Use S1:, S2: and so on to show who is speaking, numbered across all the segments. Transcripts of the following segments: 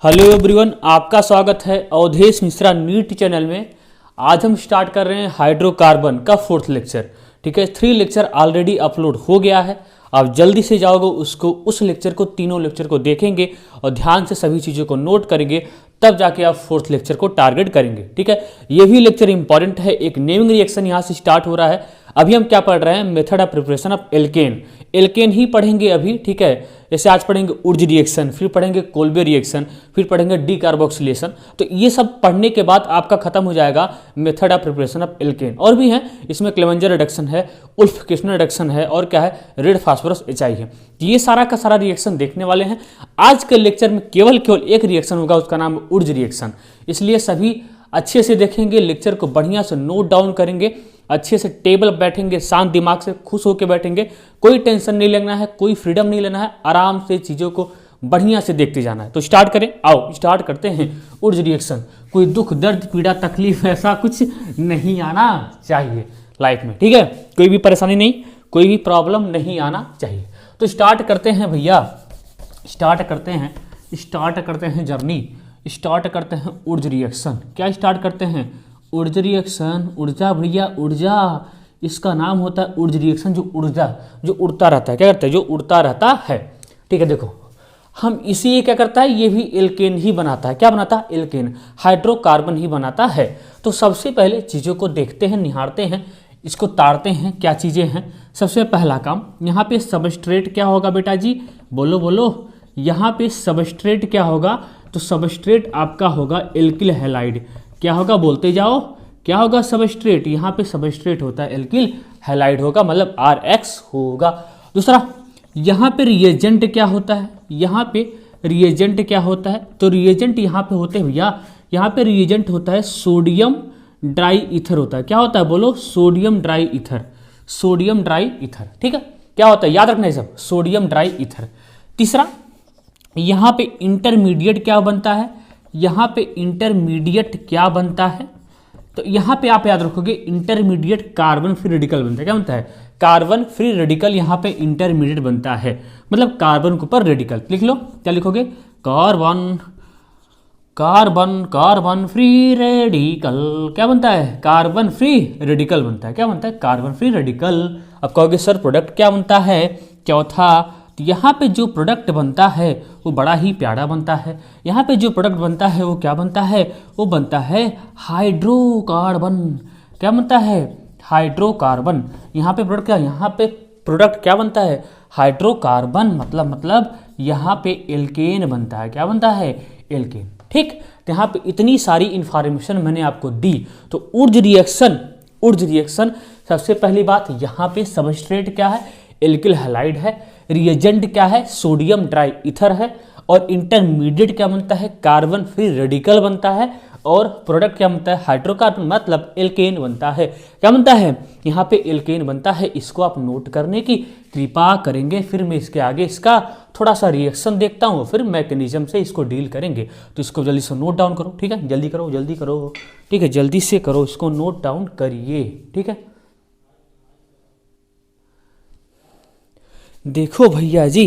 S1: Hello everyone, आपका स्वागत है अवधेश मिश्रा नीट चैनल में। आज हम स्टार्ट कर रहे हैं हाइड्रोकार्बन का 4th लेक्चर। ठीक है, 3 लेक्चर ऑलरेडी अपलोड हो गया है। आप जल्दी से जाओगे उस लेक्चर को, तीनों लेक्चर को देखेंगे और ध्यान से सभी चीज़ों को नोट करेंगे, तब जाके आप 4th लेक्चर को टारगेट करेंगे। ठीक है, ये भी लेक्चर इंपॉर्टेंट है। एक नेमिंग रिएक्शन यहाँ से स्टार्ट हो रहा है। अभी हम क्या पढ़ रहे हैं? Method of preparation of alkane. Alkane ही पढ़ेंगे अभी। ठीक है, जैसे आज पढ़ेंगे उर्ज रिएक्शन, फिर पढ़ेंगे कोल्बे रिएक्शन, फिर पढ़ेंगे डीकार्बोक्सिलेशन। तो ये सब पढ़ने के बाद आपका खत्म हो जाएगा method of preparation of alkene. और भी है इसमें, क्लेवेंजर रिडक्शन है, उल्फ किर्चनर रिडक्शन है, और क्या है, रेड फास्फोरस HI है। ये सारा का सारा रिएक्शन देखने वाले हैं। आज के लेक्चर में केवल एक रिएक्शन होगा, उसका नाम है उर्ज रिएक्शन। इसलिए सभी अच्छे से देखेंगे, लेक्चर को बढ़िया से नोट डाउन करेंगे, अच्छे से टेबल बैठेंगे, शांत दिमाग से खुश होकर बैठेंगे। कोई टेंशन नहीं लेना है, कोई फ्रीडम नहीं लेना है, आराम से चीज़ों को बढ़िया से देखते जाना है। तो स्टार्ट करें, आओ स्टार्ट करते हैं उर्ज रिएक्शन। कोई दुख दर्द पीड़ा तकलीफ ऐसा कुछ नहीं आना चाहिए लाइफ में। ठीक है, कोई भी परेशानी नहीं, कोई भी प्रॉब्लम नहीं आना चाहिए। तो स्टार्ट करते हैं भैया, स्टार्ट करते हैं जर्नी, स्टार्ट करते हैं उर्ज रिएक्शन। क्या स्टार्ट करते हैं? उर्ज रिएक्शन। ऊर्जा भैया, ऊर्जा, इसका नाम होता है उर्ज रिएक्शन। जो ऊर्जा जो उड़ता रहता है, क्या करता है? जो उड़ता रहता है। ठीक है, देखो हम इसी क्या करता है, ये भी एल्केन ही बनाता है। क्या बनाता है? एल्केन, हाइड्रोकार्बन ही बनाता है। तो सबसे पहले चीज़ों को देखते हैं, निहारते हैं, इसको ताड़ते हैं, क्या चीज़ें हैं। सबसे पहला काम, यहाँ पे सबस्ट्रेट क्या होगा बेटा जी? बोलो बोलो, यहाँ पे सबस्ट्रेट क्या होगा? तो सबस्ट्रेट आपका होगा एल्किल हैलाइड। क्या होगा? बोलते जाओ, क्या होगा? सबस्ट्रेट। यहाँ पे सबस्ट्रेट होता है एल्किल हैलाइड होगा, मतलब RX होगा। दूसरा, यहाँ पे रिएजेंट क्या होता है? यहाँ पे रिएजेंट क्या होता है? तो रिएजेंट यहाँ पे होते हैं भैया, यहाँ पे रिएजेंट होता है सोडियम ड्राई ईथर होता है। क्या होता है? बोलो, sodium dry ether, sodium dry ether. ठीक है, क्या होता है? याद रखना है सब, सोडियम ड्राई ईथर। तीसरा, यहाँ पे इंटरमीडिएट क्या बनता है? यहाँ पे इंटरमीडिएट क्या बनता है? तो यहाँ पे आप याद रखोगे, इंटरमीडिएट कार्बन फ्री रेडिकल बनता है। क्या बनता है? कार्बन फ्री रेडिकल यहाँ पे इंटरमीडिएट बनता है, मतलब कार्बन के ऊपर रेडिकल। लिख लो, क्या लिखोगे? Carbon, carbon, carbon free radical. क्या बनता है? कार्बन फ्री रेडिकल बनता है। क्या बनता है? Carbon free radical. अब कहोगे सर प्रोडक्ट क्या बनता है? चौथा, तो यहाँ पे जो प्रोडक्ट बनता है वो बड़ा ही प्यारा बनता है। यहाँ पे जो प्रोडक्ट बनता है वो क्या बनता है? वो बनता है हाइड्रोकार्बन। क्या बनता है? हाइड्रोकार्बन। यहाँ पे प्रोडक्ट क्या? यहाँ पे प्रोडक्ट क्या बनता है? हाइड्रोकार्बन। मतलब यहाँ पे एल्केन बनता है। क्या बनता है? एल्केन। ठीक, तो यहाँ पे इतनी सारी इंफॉर्मेशन मैंने आपको दी। तो उर्ज रिएक्शन सबसे पहली बात, यहाँ पे सबस्ट्रेट क्या है? एल्किल हैलाइड है। रिएजेंट क्या है? सोडियम ड्राई ईथर है। और इंटरमीडिएट क्या बनता है? कार्बन फ्री रेडिकल बनता है। और प्रोडक्ट क्या बनता है? हाइड्रोकार्बन, मतलब एल्केन बनता है। क्या बनता है? यहाँ पे एल्केन बनता है। इसको आप नोट करने की कृपा करेंगे। फिर मैं इसके आगे इसका थोड़ा सा रिएक्शन देखता हूँ, फिर मैकेनिज्म से इसको डील करेंगे। तो इसको जल्दी से नोट डाउन करो। ठीक है, जल्दी करो, जल्दी करो। ठीक है, जल्दी से करो, इसको नोट डाउन करिए। ठीक है, देखो भैया जी,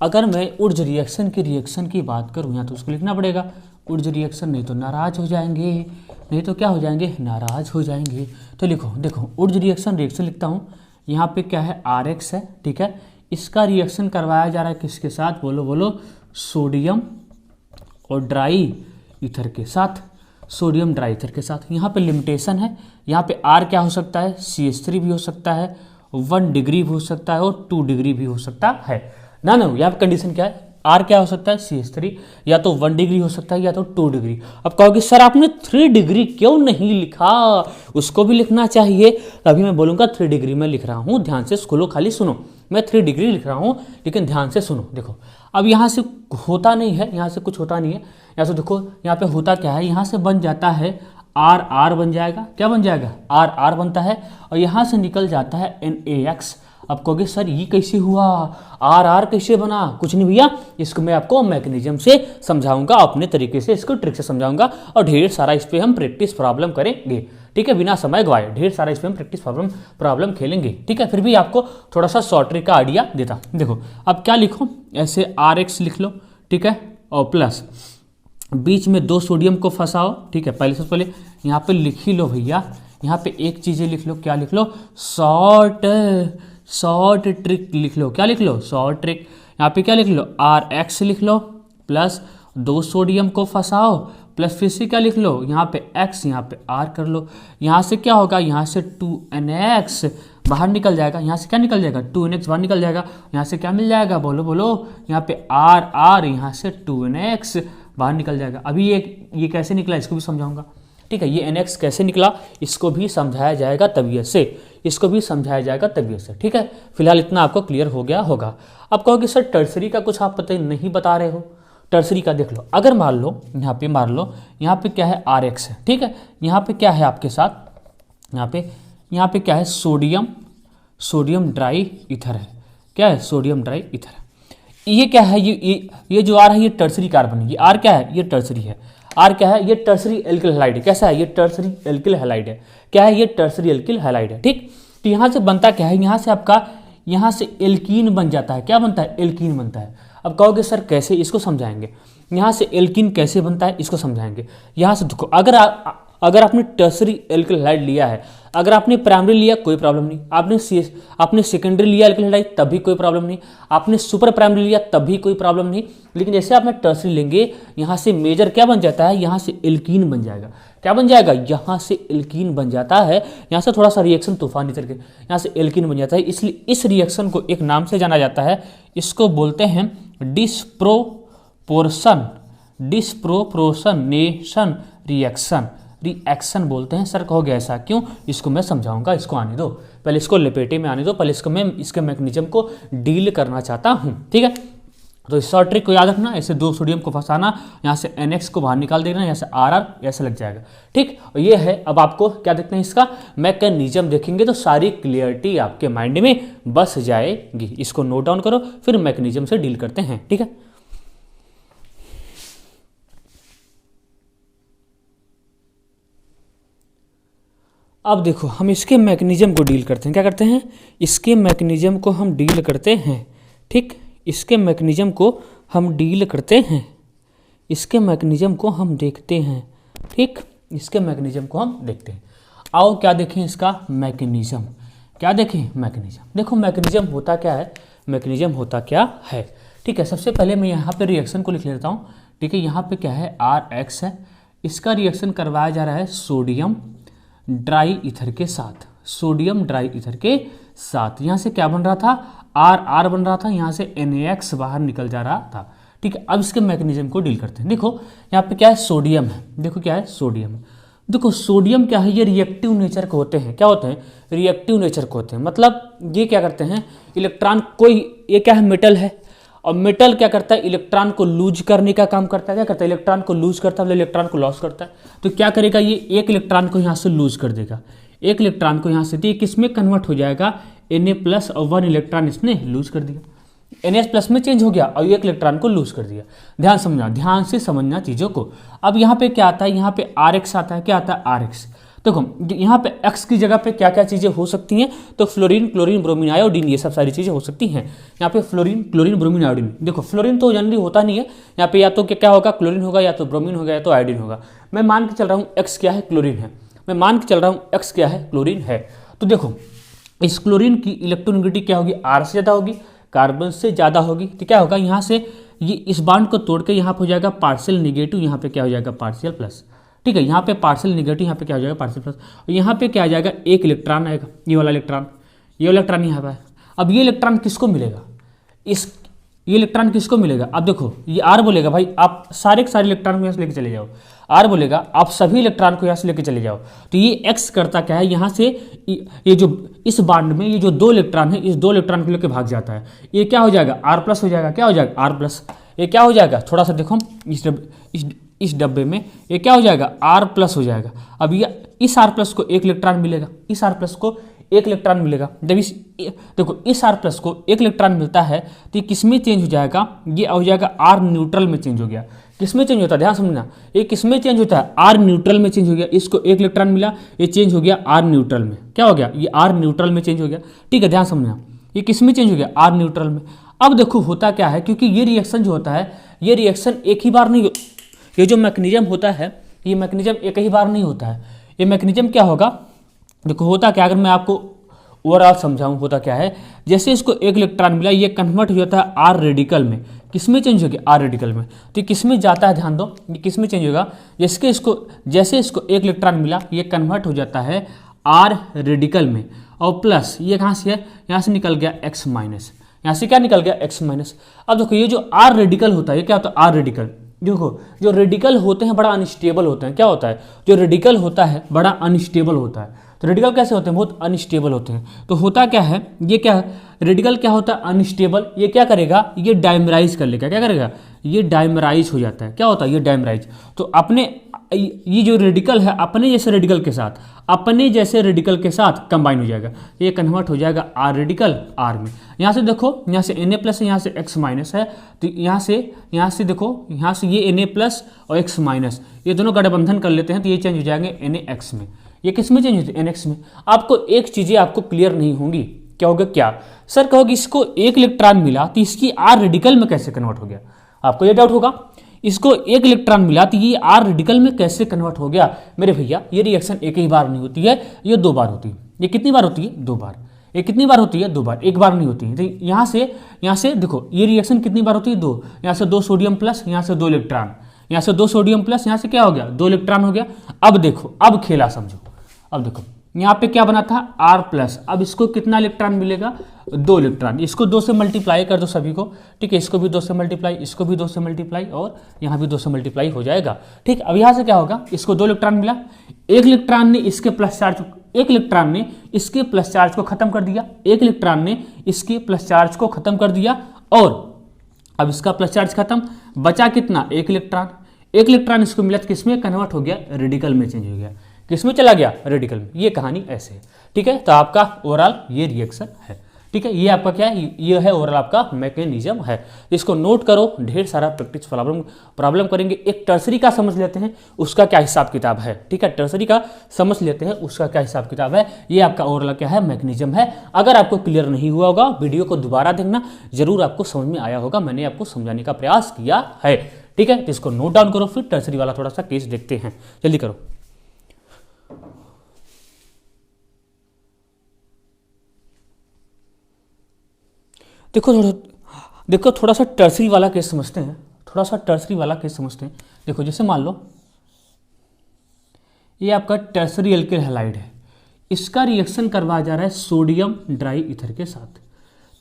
S1: अगर मैं उर्ज रिएक्शन की बात करूँ यहाँ, तो उसको लिखना पड़ेगा उर्ज रिएक्शन, नहीं तो नाराज हो जाएंगे, नहीं तो क्या हो जाएंगे? नाराज हो जाएंगे। तो लिखो, देखो उर्ज रिएक्शन लिखता हूँ। यहाँ पे क्या है? RX है। ठीक है, इसका रिएक्शन करवाया जा रहा है किसके साथ? बोलो बोलो, सोडियम और ड्राई ईथर के साथ, सोडियम ड्राई ईथर के साथ। यहाँ पे लिमिटेशन है, यहाँ पे R क्या हो सकता है? CH3 भी हो सकता है, 1 डिग्री भी हो सकता है, और 2 डिग्री भी हो सकता है ना। यहाँ पे कंडीशन क्या है? R क्या हो सकता है? CH3, या तो 1 डिग्री हो सकता है, या तो 2 डिग्री। अब कहोगे सर आपने 3 डिग्री क्यों नहीं लिखा? उसको भी लिखना चाहिए। अभी मैं बोलूँगा 3 डिग्री में लिख रहा हूँ, ध्यान से स्कूलो, खाली सुनो। मैं 3 डिग्री लिख रहा हूँ, लेकिन ध्यान से सुनो। देखो, अब यहाँ से होता नहीं है, यहाँ से कुछ होता नहीं है। यहाँ से देखो, यहाँ पे होता क्या है? यहाँ से बन जाता है RR बन जाएगा। क्या बन जाएगा? RR बनता है। और यहाँ से निकल जाता है NaX। अब कहोगे सर ये कैसे हुआ? RR कैसे बना? कुछ नहीं भैया, इसको मैं आपको मैकेनिज्म से समझाऊंगा, अपने तरीके से इसको ट्रिक से समझाऊंगा, और ढेर सारा इस पर हम प्रैक्टिस प्रॉब्लम करेंगे। ठीक है, बिना समय गवाए ढेर सारा इस पर हम प्रैक्टिस प्रॉब्लम खेलेंगे। ठीक है, फिर भी आपको थोड़ा सा शॉर्ट ट्रिक का आइडिया देता। देखो अब क्या लिखो, ऐसे RX लिख लो। ठीक है, और प्लस बीच में 2 सोडियम को फंसाओ, ठीक है। पहले सबसे पहले यहाँ पे लिख ही लो भैया, यहाँ पे एक चीज़ें लिख लो, क्या लिख लो, शॉर्ट ट्रिक लिख लो, क्या लिख लो, शॉर्ट ट्रिक। यहाँ पे क्या लिख लो, RX लिख लो, प्लस 2 सोडियम को फंसाओ, प्लस फिर से क्या लिख लो, यहाँ पे X, यहाँ पे R कर लो। यहाँ से क्या होगा, यहाँ से 2NX बाहर निकल जाएगा, यहाँ से क्या निकल जाएगा, 2NX बाहर निकल जाएगा। यहाँ से क्या मिल जाएगा, बोलो बोलो, यहाँ पे R, यहाँ से 2NX बाहर निकल जाएगा। अभी ये कैसे निकला इसको भी समझाऊंगा, ठीक है। ये NX कैसे निकला इसको भी समझाया जाएगा तबीयत से, इसको भी समझाया जाएगा तबीयत से, ठीक है। फिलहाल इतना आपको क्लियर हो गया होगा। अब कहोगे सर टर्सरी का कुछ आप पता नहीं बता रहे हो, टर्सरी का देख लो। अगर मान लो यहाँ पे क्या है, RX है, ठीक है। यहाँ पे क्या है आपके साथ, यहाँ पे क्या है, सोडियम ड्राई ईथर है, क्या है, सोडियम ड्राई ईथर है। ये क्या है, ये जो R है ये टर्सरी कार्बन है, ये R क्या है, ये टर्सरी है। R क्या है, ये टर्सरी एल्किल हैलाइड है। कैसा है, ये टर्सरी एल्किल हैलाइड है। क्या है, ये टर्सरी एल्किल हैलाइड है, ठीक। तो यहाँ से बनता क्या है, यहाँ से एल्कीन बन जाता है। क्या बनता है, एल्कीन बनता है। अब कहोगे सर कैसे, इसको समझाएंगे। यहाँ से एल्कीन कैसे बनता है इसको समझाएंगे। यहाँ से देखो, अगर आपने टर्सरी एल्किल हैलाइड लिया है, अगर आपने प्राइमरी लिया कोई प्रॉब्लम नहीं, आपने सेकेंडरी लिया एल्किल हैलाइड तब भी कोई प्रॉब्लम नहीं, आपने सुपर प्राइमरी लिया तब भी कोई प्रॉब्लम नहीं। लेकिन जैसे आपने टर्सरी लेंगे, यहाँ से मेजर क्या बन जाता है, यहाँ से एल्कीन बन जाएगा। क्या बन जाएगा, यहाँ से एल्कीन बन जाता है। यहाँ से थोड़ा सा रिएक्शन तूफानी करके यहाँ से एल्कीन बन जाता है। इसलिए इस रिएक्शन को एक नाम से जाना जाता है, इसको बोलते हैं डिस्प्रोपोर्शनेशन रिएक्शन बोलते हैं। सर कहोगे ऐसा क्यों, इसको मैं समझाऊंगा, इसको आने दो, पहले इसको लपेटे में आने दो, पहले इसको मैं इसके मैकेनिज्म को डील करना चाहता हूं, ठीक है। तो इस शॉर्ट ट्रिक को याद रखना, ऐसे 2 सोडियम को फंसाना, यहाँ से NX को बाहर निकाल देना, यहाँ से RR ऐसे लग जाएगा, ठीक। और ये है, अब आपको क्या देखते हैं, इसका मैकेनिज्म देखेंगे तो सारी क्लियरिटी आपके माइंड में बस जाएगी। इसको नोट डाउन करो, फिर मैकेनिज्म से डील करते हैं, ठीक है। अब देखो हम इसके मैकेनिज्म को डील करते हैं, क्या करते हैं, इसके मैकेनिज्म को हम डील करते हैं, ठीक। इसके मैकेनिज्म को हम डील करते हैं, इसके मैकेनिज्म को हम देखते हैं, ठीक। इसके मैकेनिज्म को हम देखते हैं। आओ क्या देखें इसका मैकेनिज्म, क्या देखें मैकेनिज्म। देखो मैकेनिज्म होता क्या है, मैकेनिज्म होता क्या है, ठीक है। सबसे पहले मैं यहाँ पे रिएक्शन को लिख लेता हूँ, ठीक है। यहाँ पे क्या है, RX है, इसका रिएक्शन करवाया जा रहा है सोडियम ड्राई ईथर के साथ, सोडियम ड्राई ईथर के साथ। यहाँ से क्या बन रहा था, RR बन रहा था, यहाँ से NaX बाहर निकल जा रहा था, ठीक है। अब इसके मैकेनिज्म को डील करते हैं। देखो यहाँ पे क्या है, सोडियम है, देखो क्या है, सोडियम। देखो सोडियम क्या है, ये रिएक्टिव नेचर के होते हैं, क्या होते हैं, रिएक्टिव नेचर के होते हैं। मतलब ये क्या करते हैं, इलेक्ट्रॉन ये क्या है, मेटल है, और मेटल क्या करता है, इलेक्ट्रॉन को लूज करने का काम करता है। क्या करता है, इलेक्ट्रॉन को लूज करता है, इलेक्ट्रॉन को लॉस करता है। तो क्या करेगा, ये एक इलेक्ट्रॉन को यहाँ से लूज कर देगा, एक इलेक्ट्रॉन को यहाँ से, तो ये किस में कन्वर्ट हो जाएगा, Na+ और 1 इलेक्ट्रॉन इसने लूज कर दिया, Na+ में चेंज हो गया और एक इलेक्ट्रॉन को लूज कर दिया। ध्यान समझना, ध्यान से समझना चीज़ों को। अब यहाँ पे क्या आता है, यहाँ पे RX आता है, क्या आता है, RX। देखो यहाँ पे X की जगह पे क्या क्या चीज़ें हो सकती हैं, तो फ्लोरीन, क्लोरीन, ब्रोमीन, आयोडीन, ये सब सारी चीज़ें हो सकती हैं। यहाँ पे फ्लोरीन, क्लोरीन, ब्रोमीन, आयोडीन। देखो फ्लोरीन तो जनरली होता नहीं है, यहाँ पे या तो क्या होगा, क्लोरीन होगा, या तो ब्रोमीन होगा, या तो आयोडीन होगा। मैं मान के चल रहा हूँ X क्या है, क्लोरीन है, मैं मान के चल रहा हूँ X क्या है, क्लोरीन है। तो देखो इस क्लोरीन की इलेक्ट्रोनेगेटिविटी क्या होगी, R से ज़्यादा होगी, कार्बन से ज़्यादा होगी। तो क्या होगा, यहाँ से ये इस बॉन्ड को तोड़ के यहाँ पे हो जाएगा पार्शियल निगेटिव, यहाँ पे क्या हो जाएगा, पार्शियल प्लस, ठीक है। यहाँ पे पार्शियल निगेटिव, यहाँ पे क्या हो जाएगा, पार्शियल प्लस। और यहाँ पे क्या आ जाएगा, एक इलेक्ट्रॉन आएगा, ये वाला इलेक्ट्रॉन, ये इलेक्ट्रॉन यहाँ पे। अब ये इलेक्ट्रॉन किसको मिलेगा, ये इलेक्ट्रॉन किसको मिलेगा। अब देखो ये R बोलेगा भाई आप सारे के सारे इलेक्ट्रॉन को यहाँ से लेके चले जाओ, R बोलेगा आप सभी इलेक्ट्रॉन को यहाँ से लेके चले जाओ। तो ये X करता क्या है, यहाँ से ये जो इस बॉन्ड में ये जो 2 इलेक्ट्रॉन है, इस 2 इलेक्ट्रॉन को लेकर भाग जाता है। ये क्या हो जाएगा, R+ हो जाएगा, क्या हो जाएगा, R+। ये क्या हो जाएगा, थोड़ा सा देखो इस डब्बे में ये क्या हो जाएगा, R+ हो जाएगा। अब ये इस R+ को एक इलेक्ट्रॉन मिलेगा, इस R+ को एक इलेक्ट्रॉन मिलेगा। जब देखो इस R+ को एक इलेक्ट्रॉन मिलता है तो ये किस में चेंज हो जाएगा, ये हो जाएगा R न्यूट्रल में चेंज हो गया। किस में चेंज होता है, ध्यान समझना, ये किस में चेंज होता है, R न्यूट्रल में चेंज हो गया। इसको एक इलेक्ट्रॉन मिला, ये चेंज हो गया R न्यूट्रल में, क्या हो गया, ये R न्यूट्रल में चेंज हो गया, ठीक है। ध्यान समझना, ये किस में चेंज हो गया, R न्यूट्रल में। अब देखो होता क्या है, क्योंकि ये रिएक्शन जो होता है, ये रिएक्शन एक ही बार नहीं ये जो मैकेनिज्म होता है, ये मैकेनिज्म एक ही बार नहीं होता है। ये मैकेनिज्म क्या होगा, देखो होता क्या, अगर मैं आपको ओवरऑल समझाऊं होता क्या है, जैसे इसको एक इलेक्ट्रॉन मिला, ये कन्वर्ट हो जाता है आर रेडिकल में। किसमें चेंज हो गया, आर रेडिकल में। तो ये किसमें जाता है, ध्यान दो, ये किसमें चेंज होगा, जैसे इसको एक इलेक्ट्रॉन मिला, ये कन्वर्ट हो जाता है आर रेडिकल में, और प्लस ये कहाँ से है, यहाँ से निकल गया एक्स माइनस, यहाँ से क्या निकल गया एक्स माइनस। अब देखो ये जो आर रेडिकल होता है, ये क्या होता है, आर रेडिकल। देखो जो रेडिकल होते हैं बड़ा अनस्टेबल होते हैं, क्या होता है, जो रेडिकल होता है बड़ा अनस्टेबल होता है। तो रेडिकल कैसे होते हैं, बहुत अनस्टेबल होते हैं। तो होता क्या है, ये क्या है, रेडिकल क्या होता है, अनस्टेबल। ये क्या करेगा, ये डायमराइज कर लेगा, क्या करेगा, ये डायमराइज हो जाता है। क्या होता है, ये डायमराइज। तो अपने ये जो रेडिकल है अपने जैसे रेडिकल के साथ कंबाइन हो जाएगा, ये कन्वर्ट हो जाएगा आर रेडिकल आर में। यहाँ से देखो, यहाँ से Na प्लस है, यहाँ से X माइनस है, तो यहाँ से देखो, यहाँ से ये Na प्लस और X माइनस, ये दोनों गठबंधन कर लेते हैं, तो ये चेंज हो जाएंगे NaX में। ये किस में चेंज होते हैं, NX में। आपको एक चीज़ें आपको क्लियर नहीं होंगी, क्या होगा, क्या सर कहोगे इसको एक इलेक्ट्रॉन मिला तो इसकी आर रेडिकल में कैसे कन्वर्ट हो गया, आपको ये डाउट होगा। इसको एक इलेक्ट्रॉन मिला तो ये आर रेडिकल में कैसे कन्वर्ट हो गया। मेरे भैया ये रिएक्शन एक ही बार नहीं होती है, ये 2 बार होती है। ये कितनी बार होती है, 2 बार। ये कितनी बार होती है, 2 बार, एक बार नहीं होती है। तो यहाँ से देखो ये रिएक्शन कितनी बार होती है, 2। यहाँ से 2 सोडियम प्लस, यहाँ से 2 इलेक्ट्रॉन, यहाँ से 2 सोडियम प्लस, यहाँ से क्या हो गया, 2 इलेक्ट्रॉन हो गया। अब देखो, अब खेला समझो। अब देखो यहाँ पे क्या बना था, R प्लस, अब इसको कितना इलेक्ट्रॉन मिलेगा, 2 इलेक्ट्रॉन। इसको 2 से मल्टीप्लाई कर दो सभी को, ठीक है, इसको भी 2 से मल्टीप्लाई, इसको भी 2 से मल्टीप्लाई, और यहाँ भी 2 से मल्टीप्लाई हो जाएगा, ठीक। अब यहाँ से क्या होगा, इसको 2 इलेक्ट्रॉन मिला, एक इलेक्ट्रॉन ने इसके प्लस चार्ज को खत्म कर दिया, एक इलेक्ट्रॉन ने इसके प्लस चार्ज को खत्म कर दिया, और अब इसका प्लस चार्ज खत्म, बचा कितना, एक इलेक्ट्रॉन इसको मिला, किसमें कन्वर्ट हो गया, रेडिकल में चेंज हो गया, किसमें चला गया, रेडिकल में। ये कहानी ऐसे है, ठीक है। तो आपका ओवरऑल ये रिएक्शन है, ठीक है। ये आपका क्या है, ये है ओवरऑल आपका मैकेनिज्म है। इसको नोट करो, ढेर सारा प्रैक्टिस प्रॉब्लम करेंगे। एक टर्सरी का समझ लेते हैं, उसका क्या हिसाब किताब है, ठीक है। टर्सरी का समझ लेते हैं, उसका क्या हिसाब किताब है। ये आपका ओवरऑल क्या है, मैकेनिज्म है। अगर आपको क्लियर नहीं हुआ होगा, वीडियो को दोबारा देखना, जरूर आपको समझ में आया होगा। मैंने आपको समझाने का प्रयास किया है, ठीक है। तो इसको नोट डाउन करो, फिर टर्सरी वाला थोड़ा सा केस देखते हैं, जल्दी करो। देखो थोड़ा सा टर्सरी वाला केस समझते हैं। देखो जैसे मान लो ये आपका टर्सरी एल्किल हैलाइड है, इसका रिएक्शन करवाया जा रहा है सोडियम ड्राई ईथर के साथ।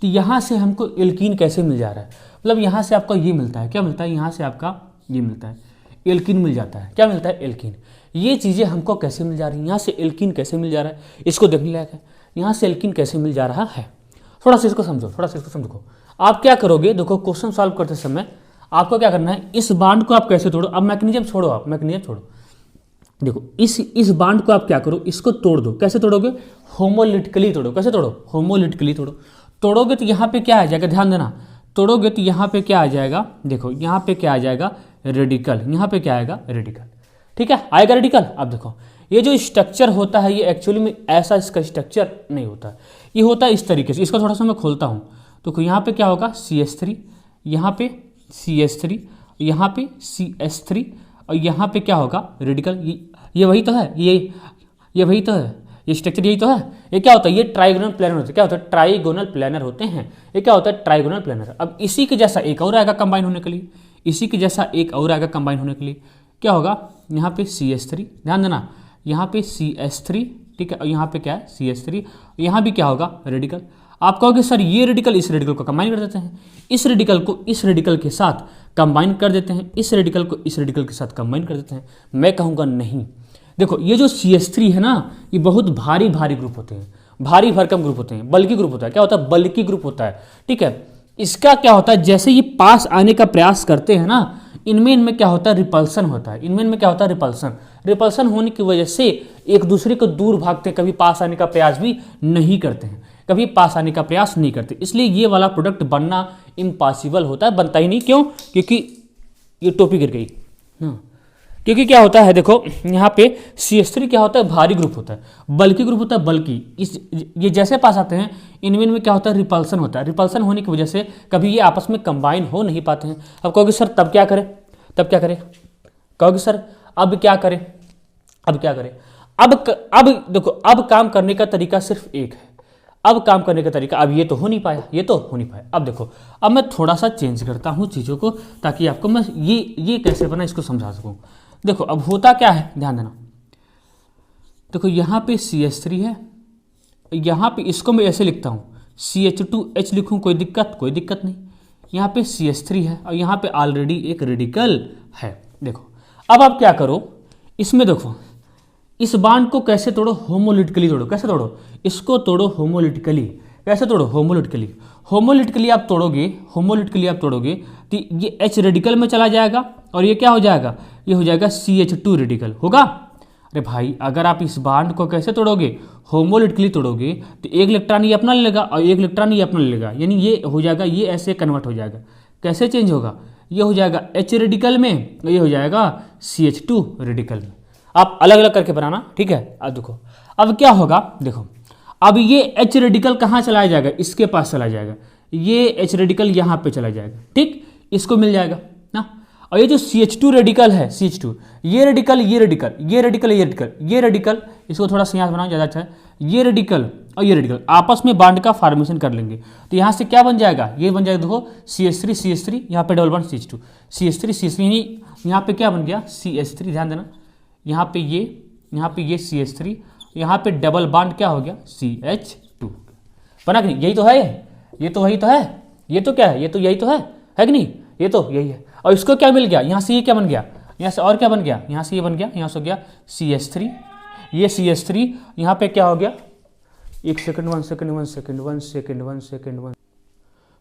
S1: तो यहाँ से हमको एल्कीन कैसे मिल जा रहा है, मतलब यहाँ से आपका ये मिलता है, क्या मिलता है, यहाँ से आपका ये मिलता है, एल्कीन मिल जाता है। क्या मिलता है, एल्कीन। ये चीज़ें हमको कैसे मिल जा रही हैं, यहाँ से एल्कीन कैसे मिल जा रहा है, इसको देखने लायक है। यहाँ से एल्कीन कैसे मिल जा रहा है, थोड़ा सा इसको समझो। आप क्या करोगे, देखो क्वेश्चन सॉल्व करते समय आपको क्या करना है, इस बांड को आप कैसे तोड़ो। अब मैकेनिज्म छोड़ो, देखो इस बांड को आप क्या करो, इसको तोड़ दो। कैसे तोड़ोगे, होमोलिटिकली तोड़ो। कैसे तोड़ो, होमोलिटिकली तोड़ोगे तो यहाँ पे क्या आ जाएगा, ध्यान देना, तोड़ोगे तो यहाँ पे क्या आ जाएगा, देखो यहाँ पे क्या आ जाएगा, रेडिकल। यहाँ पे क्या आएगा, रेडिकल, ठीक है, आएगा रेडिकल। अब देखो ये जो स्ट्रक्चर होता है, ये एक्चुअली में ऐसा इसका स्ट्रक्चर नहीं होता है, ये होता है इस तरीके से। इसका थोड़ा सा मैं खोलता हूँ, तो यहाँ पे क्या होगा, CH3, यहाँ पे CH3, यहाँ पे CH3, और यहाँ पे क्या होगा, रेडिकल। ये वही तो है, ये वही तो है, ये स्ट्रक्चर यही तो है। ये क्या होता है, ये ट्राइगोनल प्लेनर होते हैं। क्या होता है, ट्राइगोनल प्लेनर होते हैं। ये क्या होता है, ट्राइगोनल प्लेनर। अब इसी के जैसा एक और आएगा कंबाइन होने के लिए, क्या होगा, यहाँ पे CH3, ध्यान देना, यहाँ पे CH3, ठीक है, और यहाँ पे क्या है, CH3, यहाँ भी क्या होगा, रेडिकल। आप कहोगे सर ये रेडिकल इस रेडिकल को कंबाइन कर देते हैं, इस रेडिकल को इस रेडिकल के साथ कंबाइन कर देते हैं, इस रेडिकल को इस रेडिकल के साथ कंबाइन कर देते हैं। मैं कहूँगा नहीं। देखो ये जो CH3 है ना, ये बहुत भारी ग्रुप होते हैं, भारी भरकम ग्रुप होते हैं, बल्कि ग्रुप होता है। क्या होता है, बल्कि ग्रुप होता है, ठीक है। इसका क्या होता है, जैसे ये पास आने का प्रयास करते हैं ना, इनमें क्या होता है, रिपल्सन होता है। इनमें क्या होता है, रिपल्सन होने की वजह से एक दूसरे को दूर भागते हैं, कभी पास आने का प्रयास भी नहीं करते हैं, इसलिए ये वाला प्रोडक्ट बनना इम्पॉसिबल होता है, बनता ही नहीं। क्यों, क्योंकि ये टोपी गिर गई, क्योंकि क्या होता है, देखो यहाँ पे CH3 क्या होता है, भारी ग्रुप होता है, बल्कि ग्रुप होता है। बल्कि ये जैसे पास आते हैं, इनमें क्या होता है, रिपल्सन होता है। रिपल्सन होने की वजह से कभी ये आपस में कंबाइन हो नहीं पाते हैं। अब कहोगे सर तब क्या करें, कहोगे सर अब क्या करें, अब क्या करें? अब देखो, अब काम करने का तरीका सिर्फ एक है। अब काम करने का तरीका, अब ये तो हो नहीं पाया, ये तो हो नहीं पाया। अब देखो, अब मैं थोड़ा सा चेंज करता हूँ चीज़ों को, ताकि आपको मैं ये कैसे बना इसको समझा सकूँ। देखो अब होता क्या है, ध्यान देना। देखो यहाँ पे CH3 है, यहाँ पे इसको मैं ऐसे लिखता हूँ CH2H लिखूँ, कोई दिक्कत? कोई दिक्कत नहीं। यहाँ पे CH3 है और यहाँ पे ऑलरेडी एक रेडिकल है। देखो अब आप क्या करो, इसमें देखो इस बांड को कैसे तोड़ो, होमोलिटिकली तोड़ो। कैसे तोड़ो? इसको तोड़ो होमोलिटिकली। कैसे तोड़ो? होमोलिटिकली। होमोलिटिकली आप तोड़ोगे, होमोलिटिकली आप तोड़ोगे तो ये H रेडिकल में चला जाएगा और ये क्या हो जाएगा? ये हो जाएगा CH2 रेडिकल होगा। अरे भाई अगर आप इस बांड को कैसे तोड़ोगे? होमोलिटिकली तोड़ोगे तो एक इलेक्ट्रॉन ये अपना ले लेगा और एक इलेक्ट्रॉन ये अपना ले लेगा, यानी ये हो जाएगा, ये ऐसे कन्वर्ट हो जाएगा। कैसे चेंज होगा? ये हो जाएगा H रेडिकल में, ये हो जाएगा CH2 रेडिकल में। आप अलग अलग करके बनाना, ठीक है। अब देखो अब क्या होगा, देखो अब ये H रेडिकल कहाँ चला जाएगा? इसके पास चला जाएगा। ये H रेडिकल यहाँ पे चला जाएगा, ठीक, इसको मिल जाएगा ना। और ये जो CH2 रेडिकल है, CH2, ये रेडिकल, ये रेडिकल, ये रेडिकल, ये रेडिकल, ये रेडिकल, इसको थोड़ा सा यहाँ बनाओ, ज़्यादा अच्छा है। ये रेडिकल और ये रेडिकल आपस में बांड का फॉर्मेशन कर लेंगे, तो यहाँ से क्या बन जाएगा? ये बन जाएगा, देखो CH3 CH3, यहाँ पे double bond CH2, CH3 CH3, यहाँ पे क्या बन गया? CH3, ध्यान देना, यहाँ पे ये CH3, यहाँ पे डबल बॉन्ड क्या हो गया? CH2 बना कि नहीं? यही तो है, ये तो वही तो है, ये तो क्या है? ये तो यही तो है कि नहीं? ये तो यही है। और इसको क्या मिल गया? यहाँ से ये क्या बन गया? यहाँ से और क्या बन गया? यहाँ से ये बन गया, यहाँ से हो गया CH3, ये CH3, यहाँ पे क्या हो गया? एक सेकंड, वन सेकंड,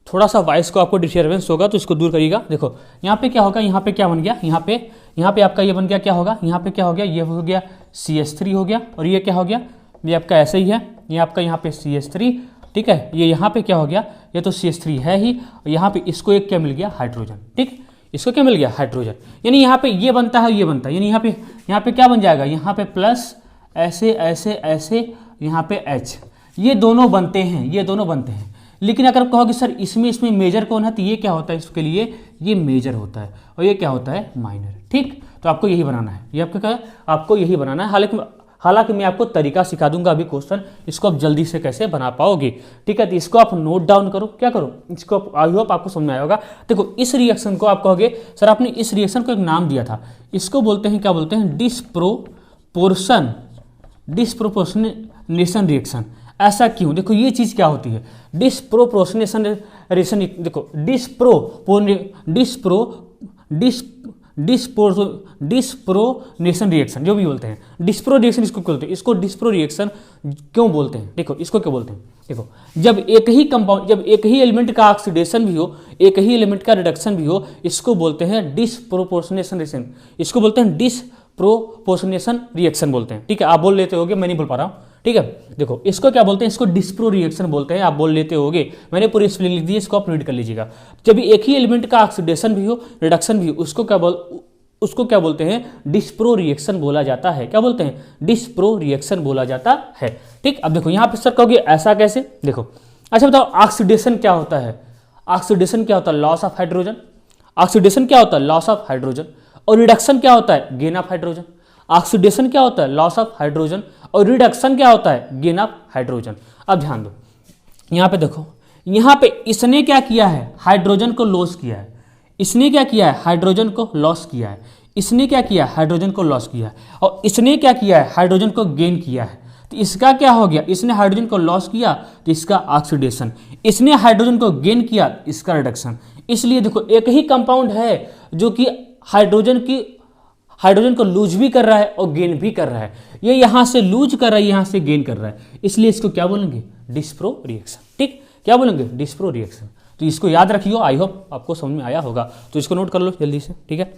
S1: थोड़ा सा वॉइस को आपको डिस्टर्बेंस होगा तो इसको दूर करिएगा। देखो यहाँ पे क्या होगा? यहाँ पे क्या बन गया? यहाँ पे आपका ये बन गया, क्या होगा? यहाँ पे क्या हो गया? ये हो गया CH3 हो गया, और ये क्या हो गया? ये आपका ऐसे ही है, ये आपका यहाँ पे CH3, ठीक है। ये यहाँ पे क्या हो गया? ये तो CH3 है ही, और यहाँ पे इसको एक क्या मिल गया? हाइड्रोजन, ठीक, इसको क्या मिल गया? हाइड्रोजन। यानी यहाँ पे ये बनता है, ये बनता है, यानी यहाँ पे क्या बन जाएगा? यहाँ पे प्लस, ऐसे ऐसे ऐसे, यहाँ पे H, ये दोनों बनते हैं, ये दोनों बनते हैं। लेकिन अगर कहोगे सर इसमें मेजर कौन है, तो ये क्या होता है? इसके लिए ये मेजर होता है और ये क्या होता है? माइनर, ठीक। तो आपको यही बनाना है, ये आपका क्या है? आपको यही बनाना है। हालांकि मैं आपको तरीका सिखा दूंगा अभी क्वेश्चन, इसको आप जल्दी से कैसे बना पाओगे, ठीक है। तो इसको आप नोट डाउन करो, क्या करो, इसको आई होप आपको समझ में आया होगा। देखो इस रिएक्शन को आप कहोगे सर आपने इस रिएक्शन को एक नाम दिया था, इसको बोलते हैं, क्या बोलते हैं? Disproportionation reaction. ऐसा क्यों? देखो ये चीज़ क्या होती है? डिस्प्रोपोर्शनेशन रिएक्शन, देखो डिस्प्रोनेशन रिएक्शन जो भी बोलते हैं, डिस्प्रो रिएक्शन इसको बोलते हैं। इसको डिस्प्रो रिएक्शन क्यों बोलते हैं? देखो इसको क्या बोलते हैं? देखो जब एक ही कंपाउंड, जब एक ही एलिमेंट का ऑक्सीडेशन भी हो, एक ही एलिमेंट का रिडक्शन भी हो, इसको बोलते हैं डिस्प्रोपोर्शनेशन रिएक्शन। इसको बोलते हैं डिस्प्रोपोर्शनेशन रिएक्शन बोलते हैं, ठीक है। आप बोल लेते होगे, मैं नहीं बोल पा रहा हूँ, ठीक है। देखो इसको क्या बोलते हैं? इसको डिस्प्रो रिएक्शन बोलते हैं, आप बोल लेते होगे, मैंने पूरी स्पेलिंग लिख दी, इसको आप रीड कर लीजिएगा। जब एक ही एलिमेंट का ऑक्सीडेशन भी हो, रिडक्शन भी हो, उसको क्या बोलते हैं? डिस्प्रो रिएक्शन बोला जाता है। क्या बोलते हैं? डिस्प्रो रिएक्शन बोला जाता है, ठीक। अब देखो यहाँ पे सर कहोगे ऐसा कैसे? देखो अच्छा बताओ, ऑक्सीडेशन क्या होता है? ऑक्सीडेशन क्या होता है? Loss of hydrogen. ऑक्सीडेशन क्या होता है? Loss of hydrogen. और रिडक्शन क्या होता है? Gain of hydrogen. ऑक्सीडेशन क्या होता है? Loss of hydrogen. और रिडक्शन क्या होता है? Gain of hydrogen. अब ध्यान दो, यहाँ पे देखो, यहाँ पे इसने क्या किया है? हाइड्रोजन को लॉस किया है। इसने क्या किया है? हाइड्रोजन को लॉस किया है। इसने क्या किया? हाइड्रोजन को लॉस किया है। और इसने क्या किया है? हाइड्रोजन को गेन किया है। तो इसका क्या हो गया? इसने हाइड्रोजन को लॉस किया तो इसका ऑक्सीडेशन, इसने हाइड्रोजन को गेन किया, इसका रिडक्शन। इसलिए देखो एक ही कंपाउंड है जो कि हाइड्रोजन को लूज भी कर रहा है और गेन भी कर रहा है। ये यहाँ से लूज कर रहा है, यहाँ से गेन कर रहा है, इसलिए इसको क्या बोलेंगे? डिस्प्रो रिएक्शन, ठीक। क्या बोलेंगे? डिस्प्रो रिएक्शन। तो इसको याद रखियो, आई होप आपको समझ में आया होगा, तो इसको नोट कर लो जल्दी से, ठीक है।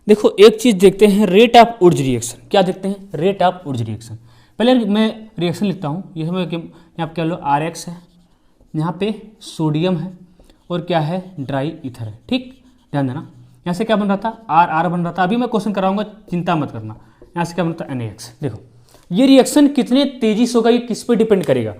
S1: देखो एक चीज देखते हैं, रेट ऑफ उर्ज रिएक्शन। क्या देखते हैं? Rate of Urja reaction. पहले मैं रिएक्शन लिखता हूँ, ये यहाँ पे क्या लो, RX है, यहाँ पे सोडियम है और क्या है? ड्राई ईथर है, ठीक। ध्यान देना, यहाँ से क्या बन रहा था? R बन रहा था। अभी मैं क्वेश्चन कराऊंगा, चिंता मत करना। यहाँ से क्या बनता है? NaX। देखो ये रिएक्शन कितने तेजी से होगा, ये किस पे डिपेंड करेगा?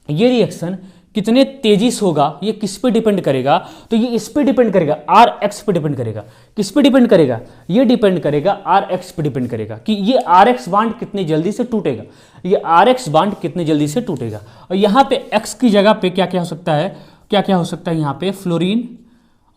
S1: ये रिएक्शन कितने तेजी से होगा ये किस पे डिपेंड करेगा, तो ये इस पे डिपेंड करेगा, आर एक्स पे डिपेंड करेगा। किस पे डिपेंड करेगा, ये डिपेंड करेगा आर एक्स पे डिपेंड करेगा कि ये आर एक्स बांड कितनी जल्दी से टूटेगा, ये आर एक्स बांड कितनी जल्दी से टूटेगा। और यहाँ पे एक्स की जगह पे क्या क्या हो सकता है, क्या क्या हो सकता है, यहाँ पे फ्लोरीन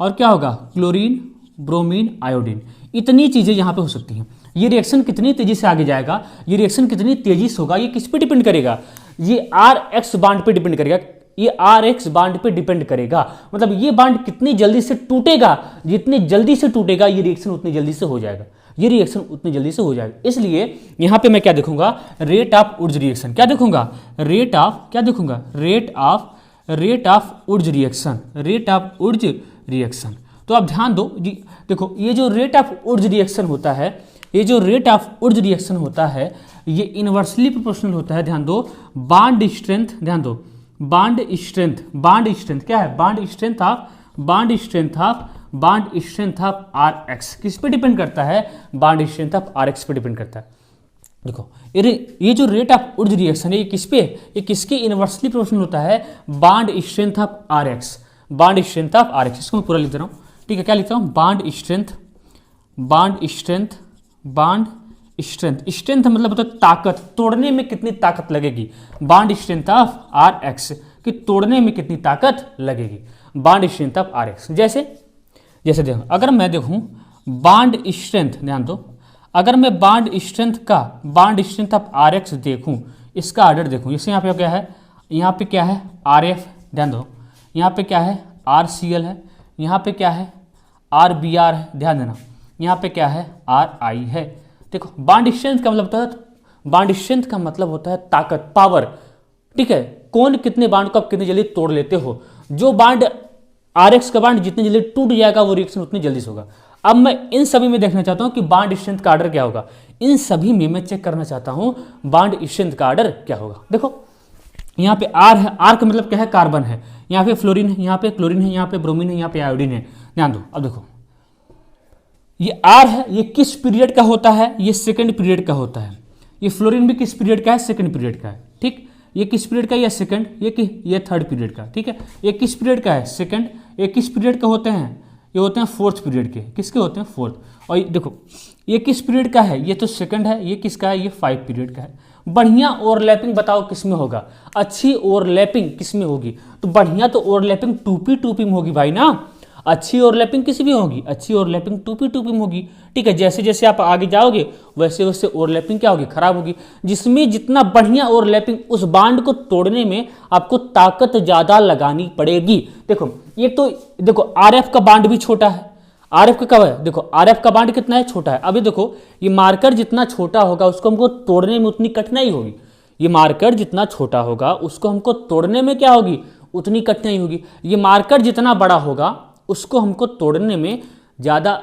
S1: और क्या होगा, क्लोरीन, ब्रोमीन, आयोडीन, इतनी चीजें यहाँ पे हो सकती हैं। ये रिएक्शन कितनी तेजी से आगे जाएगा, ये रिएक्शन कितनी तेजी से होगा, ये किस पे डिपेंड करेगा, ये आर एक्स बांड पे डिपेंड करेगा, ये आर एक्स बांड पे डिपेंड करेगा। मतलब ये बांड कितनी जल्दी से टूटेगा, जितनी जल्दी से टूटेगा ये रिएक्शन उतनी जल्दी से हो जाएगा, ये रिएक्शन उतनी जल्दी से हो जाएगा। इसलिए यहां पे मैं क्या देखूंगा, रेट ऑफ उर्ज रिएक्शन, क्या देखूंगा, रेट ऑफ, क्या देखूंगा, rate of Urja reaction, rate of Urja reaction. तो आप ध्यान दो जी, देखो ये जो रेट ऑफ उर्ज रिएक्शन होता है, ये जो रेट ऑफ उर्ज रिएक्शन होता है ये इनवर्सली प्रोपोर्शनल होता है। ध्यान दो, बांड स्ट्रेंथ, ध्यान दो, बांड स्ट्रेंथ क्या है, bond strength of R X किस पे डिपेंड करता है, bond strength of R X पे डिपेंड करता है। देखो ये जो रेट ऑफ उर्ज रिएक्शन है ये किस पे, ये किसके इनवर्सली प्रोपोर्शनल होता है, bond strength of R X, bond strength of R X. इसको मैं पूरा लिख दे रहा हूँ, ठीक है, क्या लिखता हूँ, बांड स्ट्रेंथ, स्ट्रेंथ मतलब होता है ताकत, तोड़ने में कितनी ताकत लगेगी, bond strength of R X कि तोड़ने में कितनी ताकत लगेगी, bond strength of R X. जैसे देखो, अगर मैं देखूं बांड स्ट्रेंथ, ध्यान दो, अगर मैं bond strength of R X देखूं, इसका ऑर्डर देखूं, जैसे यहाँ पे क्या है, यहाँ पे क्या है, आर एफ, ध्यान दो, यहाँ पे क्या है, आर सी एल है, यहाँ पे क्या है, आर बी आर है, ध्यान देना, यहाँ पे क्या है, आर आई है। देखो बांड स्ट्रेंथ का मतलब होता है, बांड स्ट्रेंथ का मतलब होता है ताकत, पावर, ठीक है, कौन कितने बांड को आप कितनी जल्दी तोड़ लेते हो। जो बांड आर एक्स का बांड जितनी जल्दी टूट जाएगा वो रिएक्शन उतनी जल्दी से होगा। अब मैं इन सभी में देखना चाहता हूं कि बांड स्ट्रेंथ का ऑर्डर क्या होगा, इन सभी में मैं चेक करना चाहता हूं बांड स्ट्रेंथ का ऑर्डर क्या होगा। देखो यहाँ पे आर है, आर का मतलब क्या है, कार्बन है, यहाँ पे फ्लोरीन है, यहाँ पे क्लोरीन है, यहाँ पे ब्रोमीन है, यहाँ पे आयोडीन है। ध्यान दो, अब देखो ये आर है, ये किस पीरियड का होता है, ये सेकंड पीरियड का होता है। ये फ्लोरीन भी किस पीरियड का है, सेकंड पीरियड का है, ठीक, ये किस पीरियड का, ये सेकंड, ये थर्ड पीरियड का, ठीक है। ये किस पीरियड का है, सेकंड, ये किस पीरियड का होते हैं, ये होते हैं फोर्थ पीरियड के, किसके होते हैं, फोर्थ। और देखो ये किस पीरियड का है, ये तो सेकंड है, ये किसका है, ये 5 पीरियड का है। बढ़िया ओवरलैपिंग बताओ किस में होगा, अच्छी ओवरलैपिंग किस में होगी, तो बढ़िया तो ओवरलैपिंग 2p में होगी भाई ना, अच्छी ओवरलैपिंग किसी भी होगी, अच्छी ओवरलैपिंग 2p में होगी, ठीक है। जैसे जैसे आप आगे जाओगे वैसे वैसे ओवरलैपिंग क्या होगी, खराब होगी। जिसमें जितना बढ़िया ओवरलैपिंग, उस बांड को तोड़ने में आपको ताकत ज्यादा लगानी पड़ेगी। देखो ये तो देखो आरएफ का बांड भी छोटा है, आरएफ का कब है, देखो आरएफ का बांड कितना है, छोटा है। अभी देखो ये मार्कर जितना छोटा होगा उसको हमको तोड़ने में उतनी कठिनाई होगी, ये मार्कर जितना छोटा होगा उसको हमको तोड़ने में क्या होगी, उतनी कठिनाई होगी। ये मार्कर जितना बड़ा होगा उसको हमको तोड़ने में ज़्यादा,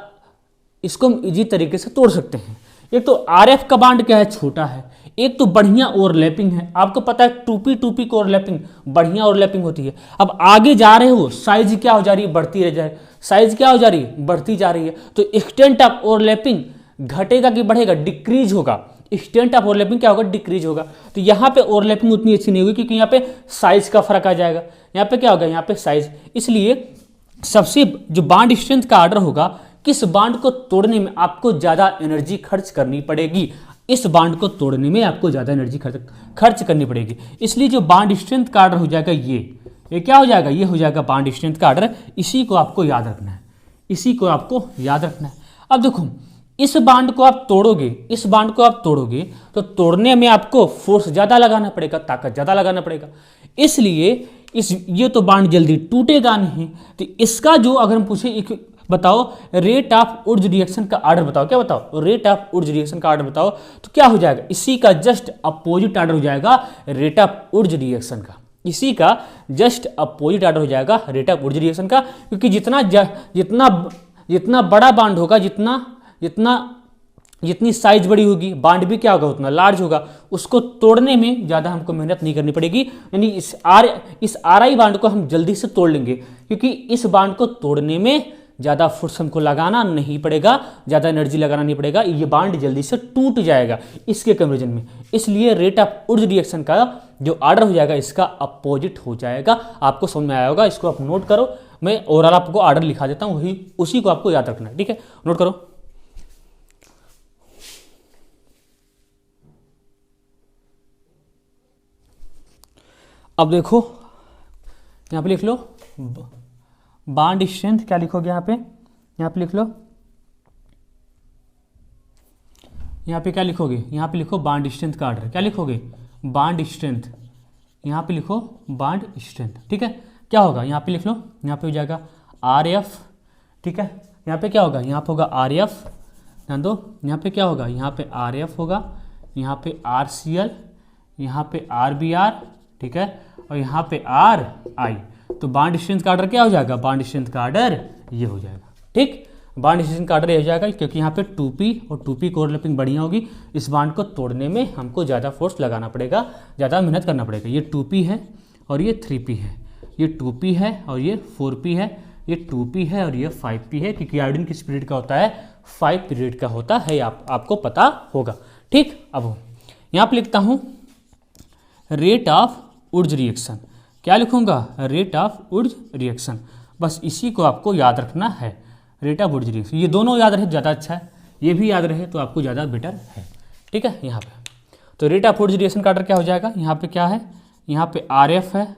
S1: इसको हम इजी तरीके से तोड़ सकते हैं। एक तो आरएफ का बांड क्या है, छोटा है, एक तो बढ़िया ओवरलैपिंग है। आपको पता है 2p को ओवरलैपिंग, बढ़िया ओवरलैपिंग होती है। अब आगे जा रहे हो, साइज क्या हो जा रही है, बढ़ती रह जाए, साइज क्या हो जा रही है, बढ़ती जा रही है। तो एक्सटेंट ऑफ ओवरलैपिंग घटेगा कि बढ़ेगा, डिक्रीज होगा। एक्सटेंट ऑफ ओवरलैपिंग क्या होगा, डिक्रीज होगा। तो यहाँ पे ओवरलैपिंग उतनी अच्छी नहीं होगी क्योंकि यहाँ पे साइज का फर्क आ जाएगा। यहाँ पे क्या होगा, यहाँ पे साइज। इसलिए सबसे जो बांड स्ट्रेंथ का ऑर्डर होगा, किस बांड को तोड़ने में आपको ज्यादा एनर्जी खर्च करनी पड़ेगी, इस बांड को तोड़ने में आपको ज्यादा एनर्जी खर्च करनी पड़ेगी। इसलिए जो बांड स्ट्रेंथ का ऑर्डर हो जाएगा ये क्या हो जाएगा, ये हो जाएगा बांड स्ट्रेंथ का ऑर्डर। इसी को आपको याद रखना है, इसी को आपको याद रखना है। अब देखो इस बांड को आप तोड़ोगे, इस बांड को आप तोड़ोगे तो तोड़ने में आपको फोर्स ज्यादा लगाना पड़ेगा, ताकत ज्यादा लगाना पड़ेगा। इसलिए ये तो बांड जल्दी टूटेगा नहीं। तो इसका जो अगर हम पूछे बताओ रेट ऑफ उर्ज रिएक्शन का ऑर्डर बताओ, क्या बताओ, रेट ऑफ उर्ज रिएक्शन का ऑर्डर बताओ, तो क्या हो जाएगा, इसी का जस्ट अपोजिट ऑर्डर हो जाएगा रेट ऑफ उर्ज रिएक्शन का। इसी का जस्ट अपोजिट ऑर्डर हो जाएगा रेट ऑफ उर्ज रिएक्शन का, क्योंकि जितना बड़ा बांड होगा, जितनी साइज बड़ी होगी, बांड भी क्या होगा, उतना लार्ज होगा। उसको तोड़ने में ज़्यादा हमको मेहनत नहीं करनी पड़ेगी। यानी इस आर आई बांड को हम जल्दी से तोड़ लेंगे, क्योंकि इस बांड को तोड़ने में ज़्यादा फोर्स हमको लगाना नहीं पड़ेगा, ज़्यादा एनर्जी लगाना नहीं पड़ेगा। ये बांड जल्दी से टूट जाएगा इसके कंपेरिजन में। इसलिए रेट ऑफ उर्ज रिएक्शन का जो ऑर्डर हो जाएगा इसका अपोजिट हो जाएगा। आपको समझ में आया होगा, इसको आप नोट करो। मैं ओवरऑल आपको ऑर्डर लिखा देता हूँ, वही उसी को आपको याद रखना है, ठीक है। नोट करो। अब देखो यहाँ पे लिख लो बॉन्ड स्ट्रेंथ, क्या लिखोगे यहाँ पे, यहाँ पे लिख लो, यहाँ पे क्या लिखोगे, यहाँ पे लिखो बॉन्ड स्ट्रेंथ का ऑर्डर, क्या लिखोगे, बॉन्ड स्ट्रेंथ, यहाँ पे लिखो बॉन्ड स्ट्रेंथ, ठीक है। क्या होगा यहाँ पे लिख लो, यहाँ पे हो जाएगा RF, ठीक है। यहाँ पे क्या होगा, यहाँ पे होगा RF, ध्यान दो, यहाँ पे क्या होगा, यहाँ पे RF होगा, यहाँ पे RCl, यहाँ पे RBr, ठीक है, और यहाँ पे RI। तो बॉन्ड स्ट्रेंथ का ऑर्डर क्या हो जाएगा, बॉन्ड स्ट्रेंथ का ऑर्डर ये हो जाएगा, ठीक। बॉन्ड स्ट्रेंथ का ऑर्डर ये हो जाएगा क्योंकि यहाँ पे 2p और 2p की ओवरलैपिंग बढ़िया होगी। इस बॉन्ड को तोड़ने में हमको ज़्यादा फोर्स लगाना पड़ेगा, ज़्यादा मेहनत करना पड़ेगा। ये 2p है और ये 3p है, ये 2p है और ये 4p है, ये 2p है और ये 5p है, क्योंकि आयोडीन किस पीरियड का होता है, 5 पीरियड का होता है, आपको पता होगा, ठीक। अब यहाँ पे लिखता हूँ रेट ऑफ वुड्स रिएक्शन, क्या लिखूंगा, रेट ऑफ वुड्स रिएक्शन, बस इसी को आपको याद रखना है, रेट ऑफ वुड्स रिएक्शन। ये दोनों याद रहे ज़्यादा अच्छा है, ये भी याद रहे तो आपको ज़्यादा बेटर है, ठीक है। यहाँ पे तो रेट ऑफ वुड्स रिएक्शन का ऑर्डर क्या हो जाएगा, यहाँ पे क्या है, यहाँ पे RF है,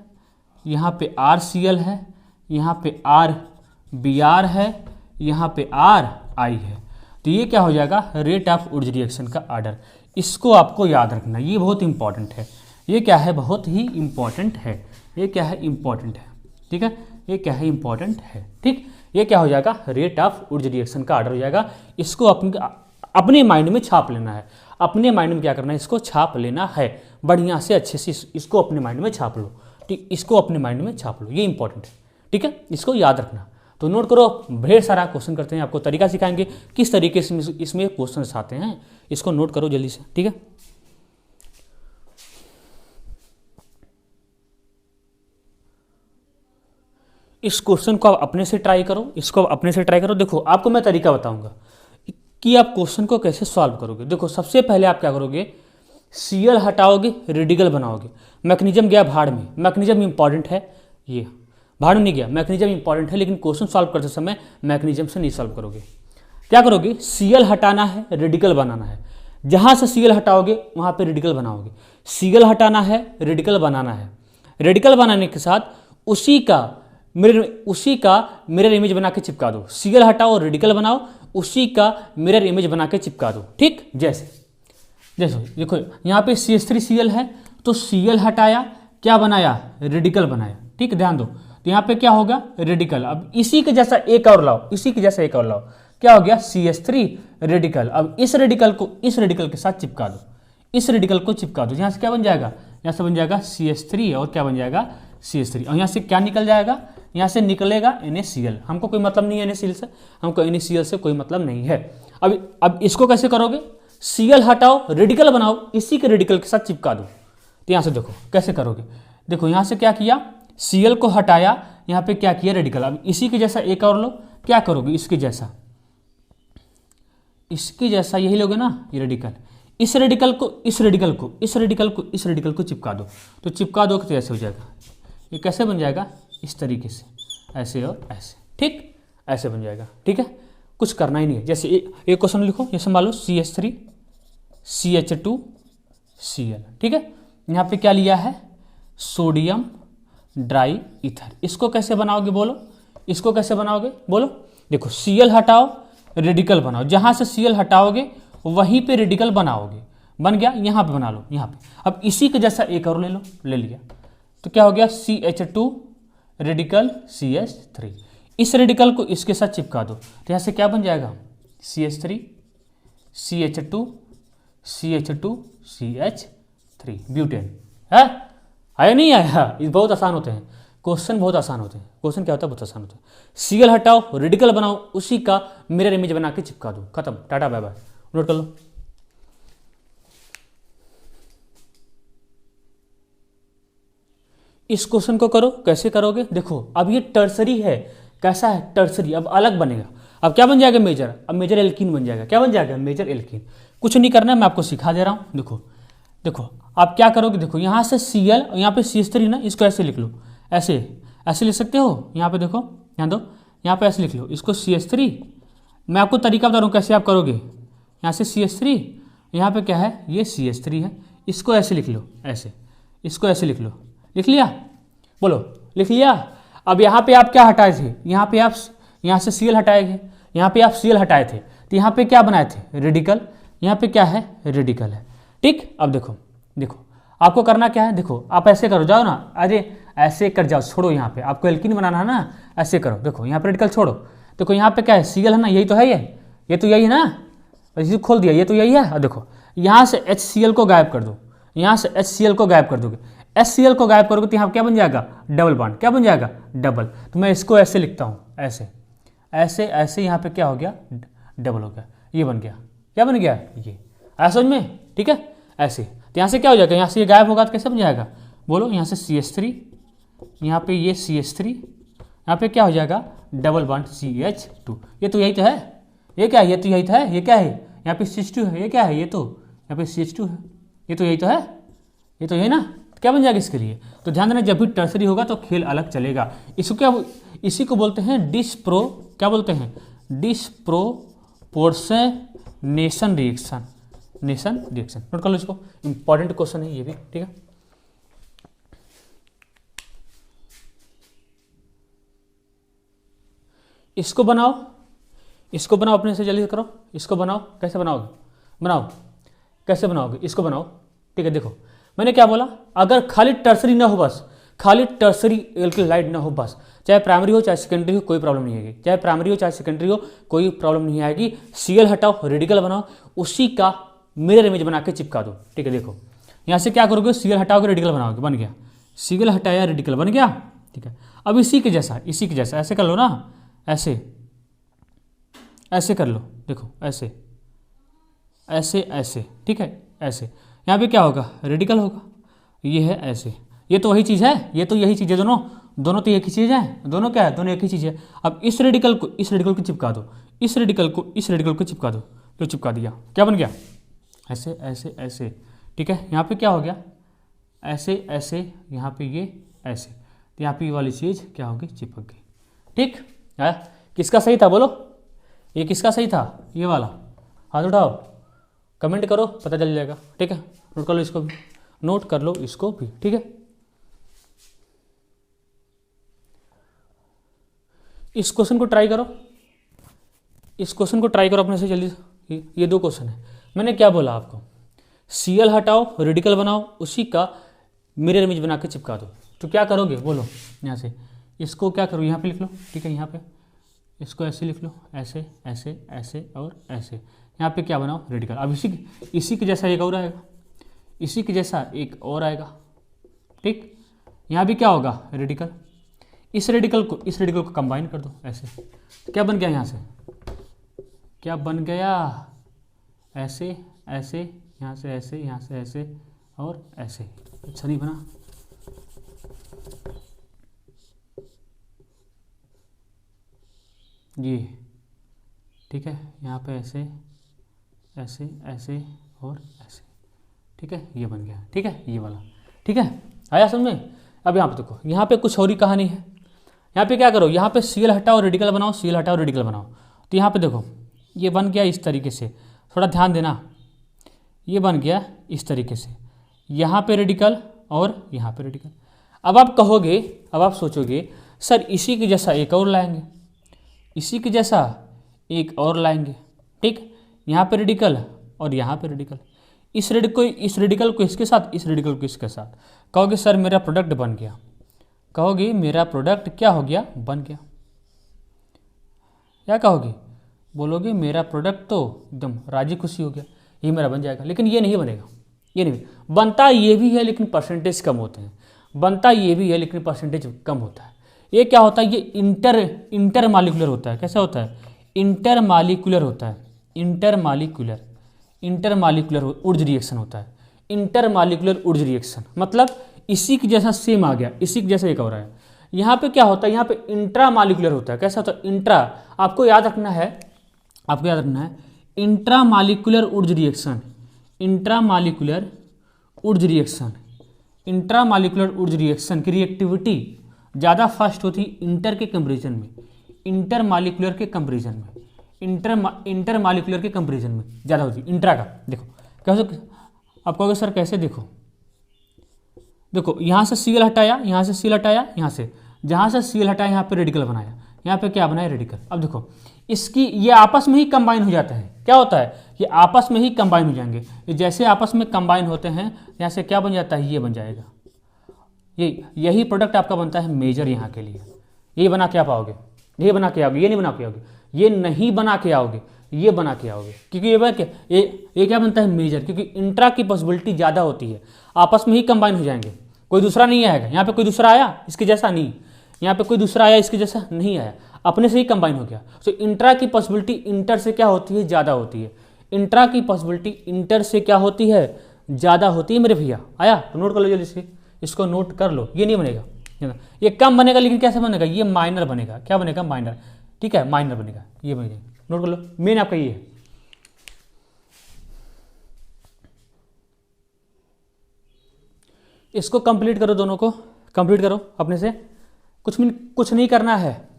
S1: यहाँ पे RCl है, यहाँ पे RBr है, यहाँ पे RI है। तो ये क्या हो जाएगा, रेट ऑफ वुड्स रिएक्शन का ऑर्डर। इसको आपको याद रखना, ये बहुत इंपॉर्टेंट है, ये क्या है, बहुत ही इंपॉर्टेंट है, ये क्या है, इंपॉर्टेंट है, ठीक है, ये क्या है, इंपॉर्टेंट है, ठीक। ये क्या हो जाएगा, रेट ऑफ वुड्स रिएक्शन का ऑर्डर हो जाएगा। इसको अपने माइंड में छाप लेना है, अपने माइंड में क्या करना है, इसको छाप लेना है बढ़िया से, अच्छे से इसको अपने माइंड में छाप लो, ठीक, इसको अपने माइंड में छाप लो, ये इंपॉर्टेंट है, ठीक है, इसको याद रखना। तो नोट करो, ढेर सारा क्वेश्चन करते हैं, आपको तरीका सिखाएंगे किस तरीके से इसमें क्वेश्चन आते हैं, इसको नोट करो जल्दी से, ठीक है। इस क्वेश्चन को आप अपने से ट्राई करो, इसको आप अपने से ट्राई करो। देखो आपको मैं तरीका बताऊंगा कि आप क्वेश्चन को कैसे सॉल्व करोगे। देखो सबसे पहले आप क्या करोगे, Cl हटाओगे, रेडिकल बनाओगे। मैकेनिज्म गया भाड़ में, मैकेनिज्म इंपॉर्टेंट है, ये भाड़ में नहीं गया, मैकेनिज्म इंपॉर्टेंट है, लेकिन क्वेश्चन सॉल्व करते समय मैकेनिज्म से नहीं सॉल्व करोगे। क्या करोगे, Cl हटाना है, रेडिकल बनाना है, जहाँ से Cl हटाओगे वहाँ पे रेडिकल बनाओगे। Cl हटाना है, रेडिकल बनाना है, रेडिकल बनाने के साथ उसी का मिरर इमेज बना के चिपका दो। Cl हटाओ, रेडिकल बनाओ, उसी का मिरर इमेज बना के चिपका दो, ठीक। जैसे देखो यहाँ पे CH3Cl है, तो Cl हटाया, क्या बनाया, रेडिकल बनाया, ठीक, ध्यान दो। तो यहाँ पे क्या होगा, रेडिकल। अब इसी के जैसा एक और लाओ, इसी के जैसा एक और लाओ, क्या हो गया, CH3 रेडिकल। अब इस रेडिकल को इस रेडिकल के साथ चिपका दो, इस रेडिकल को चिपका दो, यहाँ से क्या बन जाएगा, यहाँ से बन जाएगा CH3 और क्या बन जाएगा, CH3, और यहाँ से क्या निकल जाएगा, यहाँ से निकलेगा NaCl। हमको कोई मतलब नहीं है NaCl से, हमको NaCl से कोई मतलब नहीं है। अब इसको कैसे करोगे, Cl हटाओ, रेडिकल बनाओ, इसी के रेडिकल के साथ चिपका दो। तो यहाँ से देखो कैसे करोगे, देखो यहाँ से क्या किया, Cl को हटाया, यहाँ पे क्या किया, रेडिकल। अब इसी के जैसा एक और लो, क्या करोगे, इसके जैसा यही लोगे ना, ये रेडिकल, इस रेडिकल को इस रेडिकल को इस रेडिकल को इस रेडिकल को चिपका दो। तो चिपका दो तो ऐसे हो जाएगा, ये कैसे बन जाएगा, इस तरीके से, ऐसे और ऐसे, ठीक, ऐसे बन जाएगा, ठीक है। कुछ करना ही नहीं है। जैसे एक क्वेश्चन लिखो, जैसे मान लो CH3 CH2 Cl, ठीक है। यहाँ पे क्या लिया है, सोडियम ड्राई ईथर। इसको कैसे बनाओगे बोलो, इसको कैसे बनाओगे बोलो। देखो Cl हटाओ, रेडिकल बनाओ, जहाँ से Cl हटाओगे वहीं पे रेडिकल बनाओगे, बन गया, यहाँ पे बना लो, यहाँ पे। अब इसी के जैसा एक और ले लो, ले लिया, तो क्या हो गया, CH2 रेडिकल CH3। इस रेडिकल को इसके साथ चिपका दो, तो यहाँ से क्या बन जाएगा, CH3 CH2 CH2 CH3, butane है। आया नहीं आया, ये बहुत आसान होते हैं क्वेश्चन, बहुत आसान होते हैं क्वेश्चन। क्या होता है, बहुत आसान होता है। Cl हटाओ, रेडिकल बनाओ, उसी का मिरर इमेज बना के चिपका दो, खत्म, टाटा बाय बाय। नोट कर लो। इस क्वेश्चन को करो, कैसे करोगे, देखो अब ये टर्सरी है, कैसा है, टर्सरी, अब अलग बनेगा। अब क्या बन जाएगा, मेजर, अब मेजर एल्कीन बन जाएगा। क्या बन जाएगा, मेजर एल्कीन। कुछ नहीं करना है, मैं आपको सिखा दे रहा हूँ। देखो आप क्या करोगे, देखो यहाँ से Cl और यहाँ पे CH3 ना, इसको ऐसे लिख लो, ऐसे ऐसे लिख सकते हो। यहाँ पे देखो, यहाँ दो, यहाँ पे ऐसे लिख लो इसको CH3। मैं आपको तरीका बता रहा हूँ कैसे आप करोगे। यहाँ से CH3, यहाँ पे क्या है, ये CH3 है, इसको ऐसे लिख लो, ऐसे, इसको ऐसे लिख लो। लिख लिया, बोलो लिख लिया। अब यहाँ पे आप क्या हटाए थे, यहाँ पे आप यहाँ से Cl हटाए थे, यहाँ पे आप Cl हटाए थे, तो यहाँ पे क्या बनाए थे, रेडिकल। यहाँ पे क्या है, रेडिकल है। ठीक, अब देखो देखो आपको करना क्या है, देखो आप ऐसे करो, जाओ ना, अरे ऐसे कर जाओ, छोड़ो, यहाँ पे आपको एल्कीन बनाना है ना, ऐसे करो। देखो यहाँ पे रेडिकल छोड़ो, देखो यहाँ पे क्या है, Cl है ना, यही तो है, ये तो यही है ना, इसे खोल दिया, ये तो यही है। और देखो यहाँ से HCl को गायब कर दो, यहाँ से HCl को गायब कर दोगे, HCl को गायब करोगे तो यहाँ क्या बन जाएगा, डबल बॉन्ड। क्या बन जाएगा, डबल। तो मैं इसको ऐसे लिखता हूँ, ऐसे ऐसे ऐसे, यहाँ पे क्या हो गया, डबल हो गया, ये बन गया। क्या बन गया, ये आया समझ में, ठीक है। ऐसे तो यहाँ से क्या हो जाएगा, यहाँ से ये गायब होगा तो कैसे बन जाएगा, बोलो, यहाँ से CH3, यहाँ पे ये CH3, यहाँ पे क्या हो जाएगा, डबल बॉन्ड CH2। ये तो यही तो है, ये क्या है, ये तो यही तो है, ये क्या है, यहाँ पे CH2 है, ये क्या है, ये तो यहाँ पे CH2 है, ये तो यही तो है, ये तो यही ना। तो क्या बन जाएगा इसके लिए, तो ध्यान देना, जब भी टर्सरी होगा तो खेल अलग चलेगा। इसको क्या, इसी को बोलते हैं डिस्प्रो, क्या बोलते हैं, disproportionation reaction, nation reaction. Note कर लो इसको, इंपॉर्टेंट क्वेश्चन है ये भी, ठीक है। इसको बनाओ, इसको बनाओ, अपने से जल्दी करो, इसको बनाओ। कैसे बनाओगे, बनाओ, कैसे बनाओगे, इसको बनाओ, ठीक है। देखो मैंने क्या बोला, अगर खाली टर्सरी ना हो, बस खाली टर्सरी एल्किलाइड ना हो, बस चाहे प्राइमरी हो चाहे सेकेंडरी हो, कोई प्रॉब्लम नहीं आएगी। चाहे प्राइमरी हो चाहे सेकेंडरी हो, कोई प्रॉब्लम नहीं आएगी। Cl हटाओ, रेडिकल बनाओ, उसी का मिरर इमेज बना के चिपका दो, ठीक है। देखो यहाँ से क्या करोगे, Cl हटाओगे, रेडिकल बनाओगे, बन गया। Cl हटाया, रेडिकल बन गया, ठीक है। अब इसी के जैसा, इसी के जैसा ऐसे कर लो ना, ऐसे ऐसे कर लो, देखो ऐसे ऐसे ऐसे, ठीक है। ऐसे यहाँ पे क्या होगा, रेडिकल होगा, ये है ऐसे, ये तो वही चीज़ है, ये तो यही चीज़ है, दोनों दोनों तो एक ही चीज़ है, दोनों क्या है, दोनों एक ही चीज़ है। अब इस रेडिकल को चिपका दो, इस रेडिकल को चिपका दो, तो चिपका दिया, क्या बन गया, ऐसे ऐसे ऐसे, ठीक है। यहाँ पे क्या हो गया, ऐसे ऐसे, यहाँ पे ये ऐसे, तो यहाँ पे ये वाली चीज़ क्या होगी, चिपक गई, ठीक है। किसका सही था बोलो, ये किसका सही था, ये वाला, हाथ उठाओ, कमेंट करो, पता चल जाएगा, ठीक है। नोट कर लो इसको भी, नोट कर लो इसको भी, ठीक है। इस क्वेश्चन को ट्राई करो, इस क्वेश्चन को ट्राई करो अपने से जल्दी से। ये दो क्वेश्चन है, मैंने क्या बोला आपको, Cl हटाओ, रेडिकल बनाओ, उसी का मिरर इमेज बना के चिपका दो। तो क्या करोगे बोलो, यहाँ से इसको क्या करो, यहाँ पे लिख लो, ठीक है। यहाँ पे इसको ऐसे लिख लो, ऐसे ऐसे ऐसे और ऐसे। यहाँ पे क्या बनाओ, रेडिकल। अब इसी के जैसा एक और आएगा, इसी के जैसा एक और आएगा, ठीक। यहाँ भी क्या होगा, रेडिकल। इस रेडिकल को कंबाइन कर दो ऐसे, तो क्या बन गया, यहाँ से क्या बन गया, ऐसे ऐसे, यहाँ से ऐसे, यहाँ से ऐसे और ऐसे। अच्छा नहीं बना, ये ठीक है। यहाँ पे ऐसे ऐसे ऐसे और ऐसे, ठीक है, ये बन गया, ठीक है, ये वाला, ठीक है। आया समझ में। अब यहाँ पे देखो, यहाँ पे कुछ और ही कहानी है। यहाँ पे क्या करो, यहाँ पे Cl हटाओ, रेडिकल बनाओ, Cl हटाओ, रेडिकल बनाओ। तो यहाँ पे देखो ये बन गया इस तरीके से, थोड़ा ध्यान देना, ये बन गया इस तरीके से, यहाँ पे रेडिकल और यहाँ पे रेडिकल। अब आप कहोगे, अब आप सोचोगे सर इसी के जैसा एक और लाएंगे, इसी के जैसा एक और लाएंगे, ठीक। यहाँ पे रेडिकल और यहाँ पे रेडिकल, इस रेडिकल को इसके साथ, इस रेडिकल को इसके साथ। कहोगे सर मेरा प्रोडक्ट बन गया, कहोगे मेरा प्रोडक्ट क्या हो गया, बन गया। क्या कहोगे, बोलोगे मेरा प्रोडक्ट तो एकदम राजी खुशी हो गया, ये मेरा बन जाएगा। लेकिन ये नहीं बनेगा, ये नहीं बनता, ये भी है लेकिन परसेंटेज कम होते हैं, बनता ये भी है लेकिन परसेंटेज कम होता है। ये क्या होता है, ये इंटर मालिकुलर होता है। कैसा होता है, इंटर मालिकुलर होता है, इंटर मालिकुलर ऊर्ज रिएक्शन होता है, इंटर मालिकुलर ऊर्ज रिएक्शन। मतलब इसी के जैसा सेम आ गया, इसी के जैसा एक और है। यहाँ पे क्या होता है, यहाँ पे इंट्रा मालिकुलर होता है। कैसा होता है, इंट्रा, आपको याद रखना है, intra molecular Wurtz reaction, intra molecular Wurtz reaction, intramolecular Wurtz reaction की रिएक्टिविटी ज़्यादा फास्ट होती है इंटर के कंपेरिजन में, इंटरमालिकुलर के कंपेरिजन में, इंटरमालिकुलर के कंपेरिजन में ज़्यादा होती है इंट्रा का। देखो कैसे, आप कहोगे सर कैसे, देखो देखो यहाँ से सीएल हटाया, यहाँ से सीएल हटाया, यहाँ से जहाँ से सीएल हटाया यहाँ पे रेडिकल बनाया, यहाँ पे क्या बनाया रेडिकल। अब देखो इसकी ये आपस में ही कंबाइन हो जाता है, क्या होता है ये आपस में ही कंबाइन हो जाएंगे, ये जैसे आपस में कंबाइन होते हैं यहाँ से क्या बन जाता है ये बन जाएगा, यही प्रोडक्ट आपका बनता है मेजर यहाँ के लिए। ये बना के आप आओगे, ये बना के आओगे, ये नहीं बना के आओगे, ये नहीं बना के आओगे, ये बना के आओगे, क्योंकि ये क्या बनता है मेजर, क्योंकि इंट्रा की पॉसिबिलिटी ज़्यादा होती है, आपस में ही कंबाइन हो जाएंगे, कोई दूसरा नहीं आएगा। यहाँ पे कोई दूसरा आया इसके जैसा नहीं, यहाँ पे कोई दूसरा आया इसके जैसा नहीं आया, अपने से ही कंबाइन हो गया। सो इंट्रा की पॉसिबिलिटी इंटर से क्या होती है ज़्यादा होती है, इंट्रा की पॉसिबिलिटी इंटर से क्या होती है ज़्यादा होती है मेरे भैया। आया तो नोट कर लो जल्दी से, इसको नोट कर लो। ये नहीं बनेगा, ये कम बनेगा, लेकिन कैसे बनेगा ये माइनर बनेगा, क्या बनेगा माइनर, ठीक है माइनर बनेगा, ये बनेगा, नोट कर लो। मेन आपका ये है, इसको कंप्लीट करो, दोनों को कंप्लीट करो अपने से, कुछ नहीं करना है।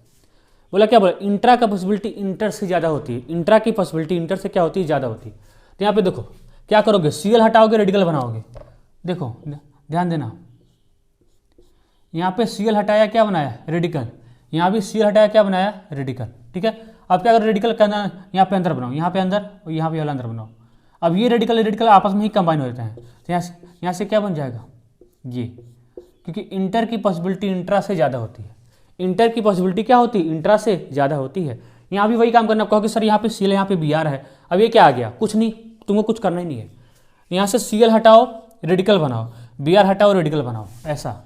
S1: बोला क्या बोला, इंट्रा का पॉसिबिलिटी इंटर से ज़्यादा होती है, इंट्रा की पॉसिबिलिटी इंटर से क्या होती है ज़्यादा होती है। तो यहाँ पे देखो क्या करोगे, सीएल हटाओगे रेडिकल बनाओगे। देखो ध्यान देना, यहाँ पे सीएल हटाया क्या बनाया रेडिकल, यहाँ भी सीएल हटाया क्या बनाया रेडिकल, ठीक है। अब क्या करो रेडिकल का यहाँ पे अंदर बनाओ, यहाँ पे अंदर और यहाँ पे वाला अंदर बनाओ। अब ये रेडिकल आपस में ही कंबाइन हो जाते हैं, तो यहाँ से क्या बन जाएगा ये, क्योंकि इंटर की पॉसिबिलिटी इंट्रा से ज़्यादा होती है, इंटर की पॉसिबिलिटी क्या होती है इंट्रा से ज़्यादा होती है। यहाँ भी वही काम करना, कहो कि सर यहाँ पे सीएल यहाँ पे बीआर है, अब ये क्या आ गया, कुछ नहीं, तुमको कुछ करना ही नहीं है। यहाँ से सीएल हटाओ रेडिकल बनाओ, बीआर हटाओ रेडिकल बनाओ, ऐसा।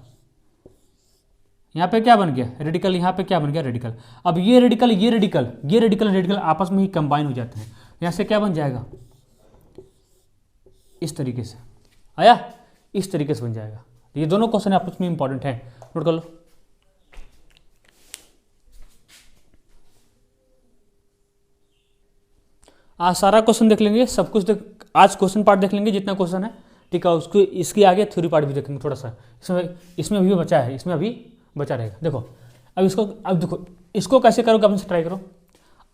S1: यहाँ पे क्या बन गया रेडिकल, यहाँ पे क्या बन गया रेडिकल। अब ये रेडिकल आपस में ही कंबाइन हो जाते हैं, यहाँ से क्या बन जाएगा इस तरीके से, आया इस तरीके से बन जाएगा। ये दोनों क्वेश्चन आपस में इंपॉर्टेंट है, नोट कर लो। आज सारा क्वेश्चन देख लेंगे, सब कुछ आज क्वेश्चन पार्ट देख लेंगे जितना क्वेश्चन है, ठीक है। उसको इसके आगे थ्योरी पार्ट भी देखेंगे थोड़ा सा, इसमें अभी बचा है, इसमें अभी बचा रहेगा। देखो अब देखो इसको कैसे करोगे, अपने से ट्राई करो,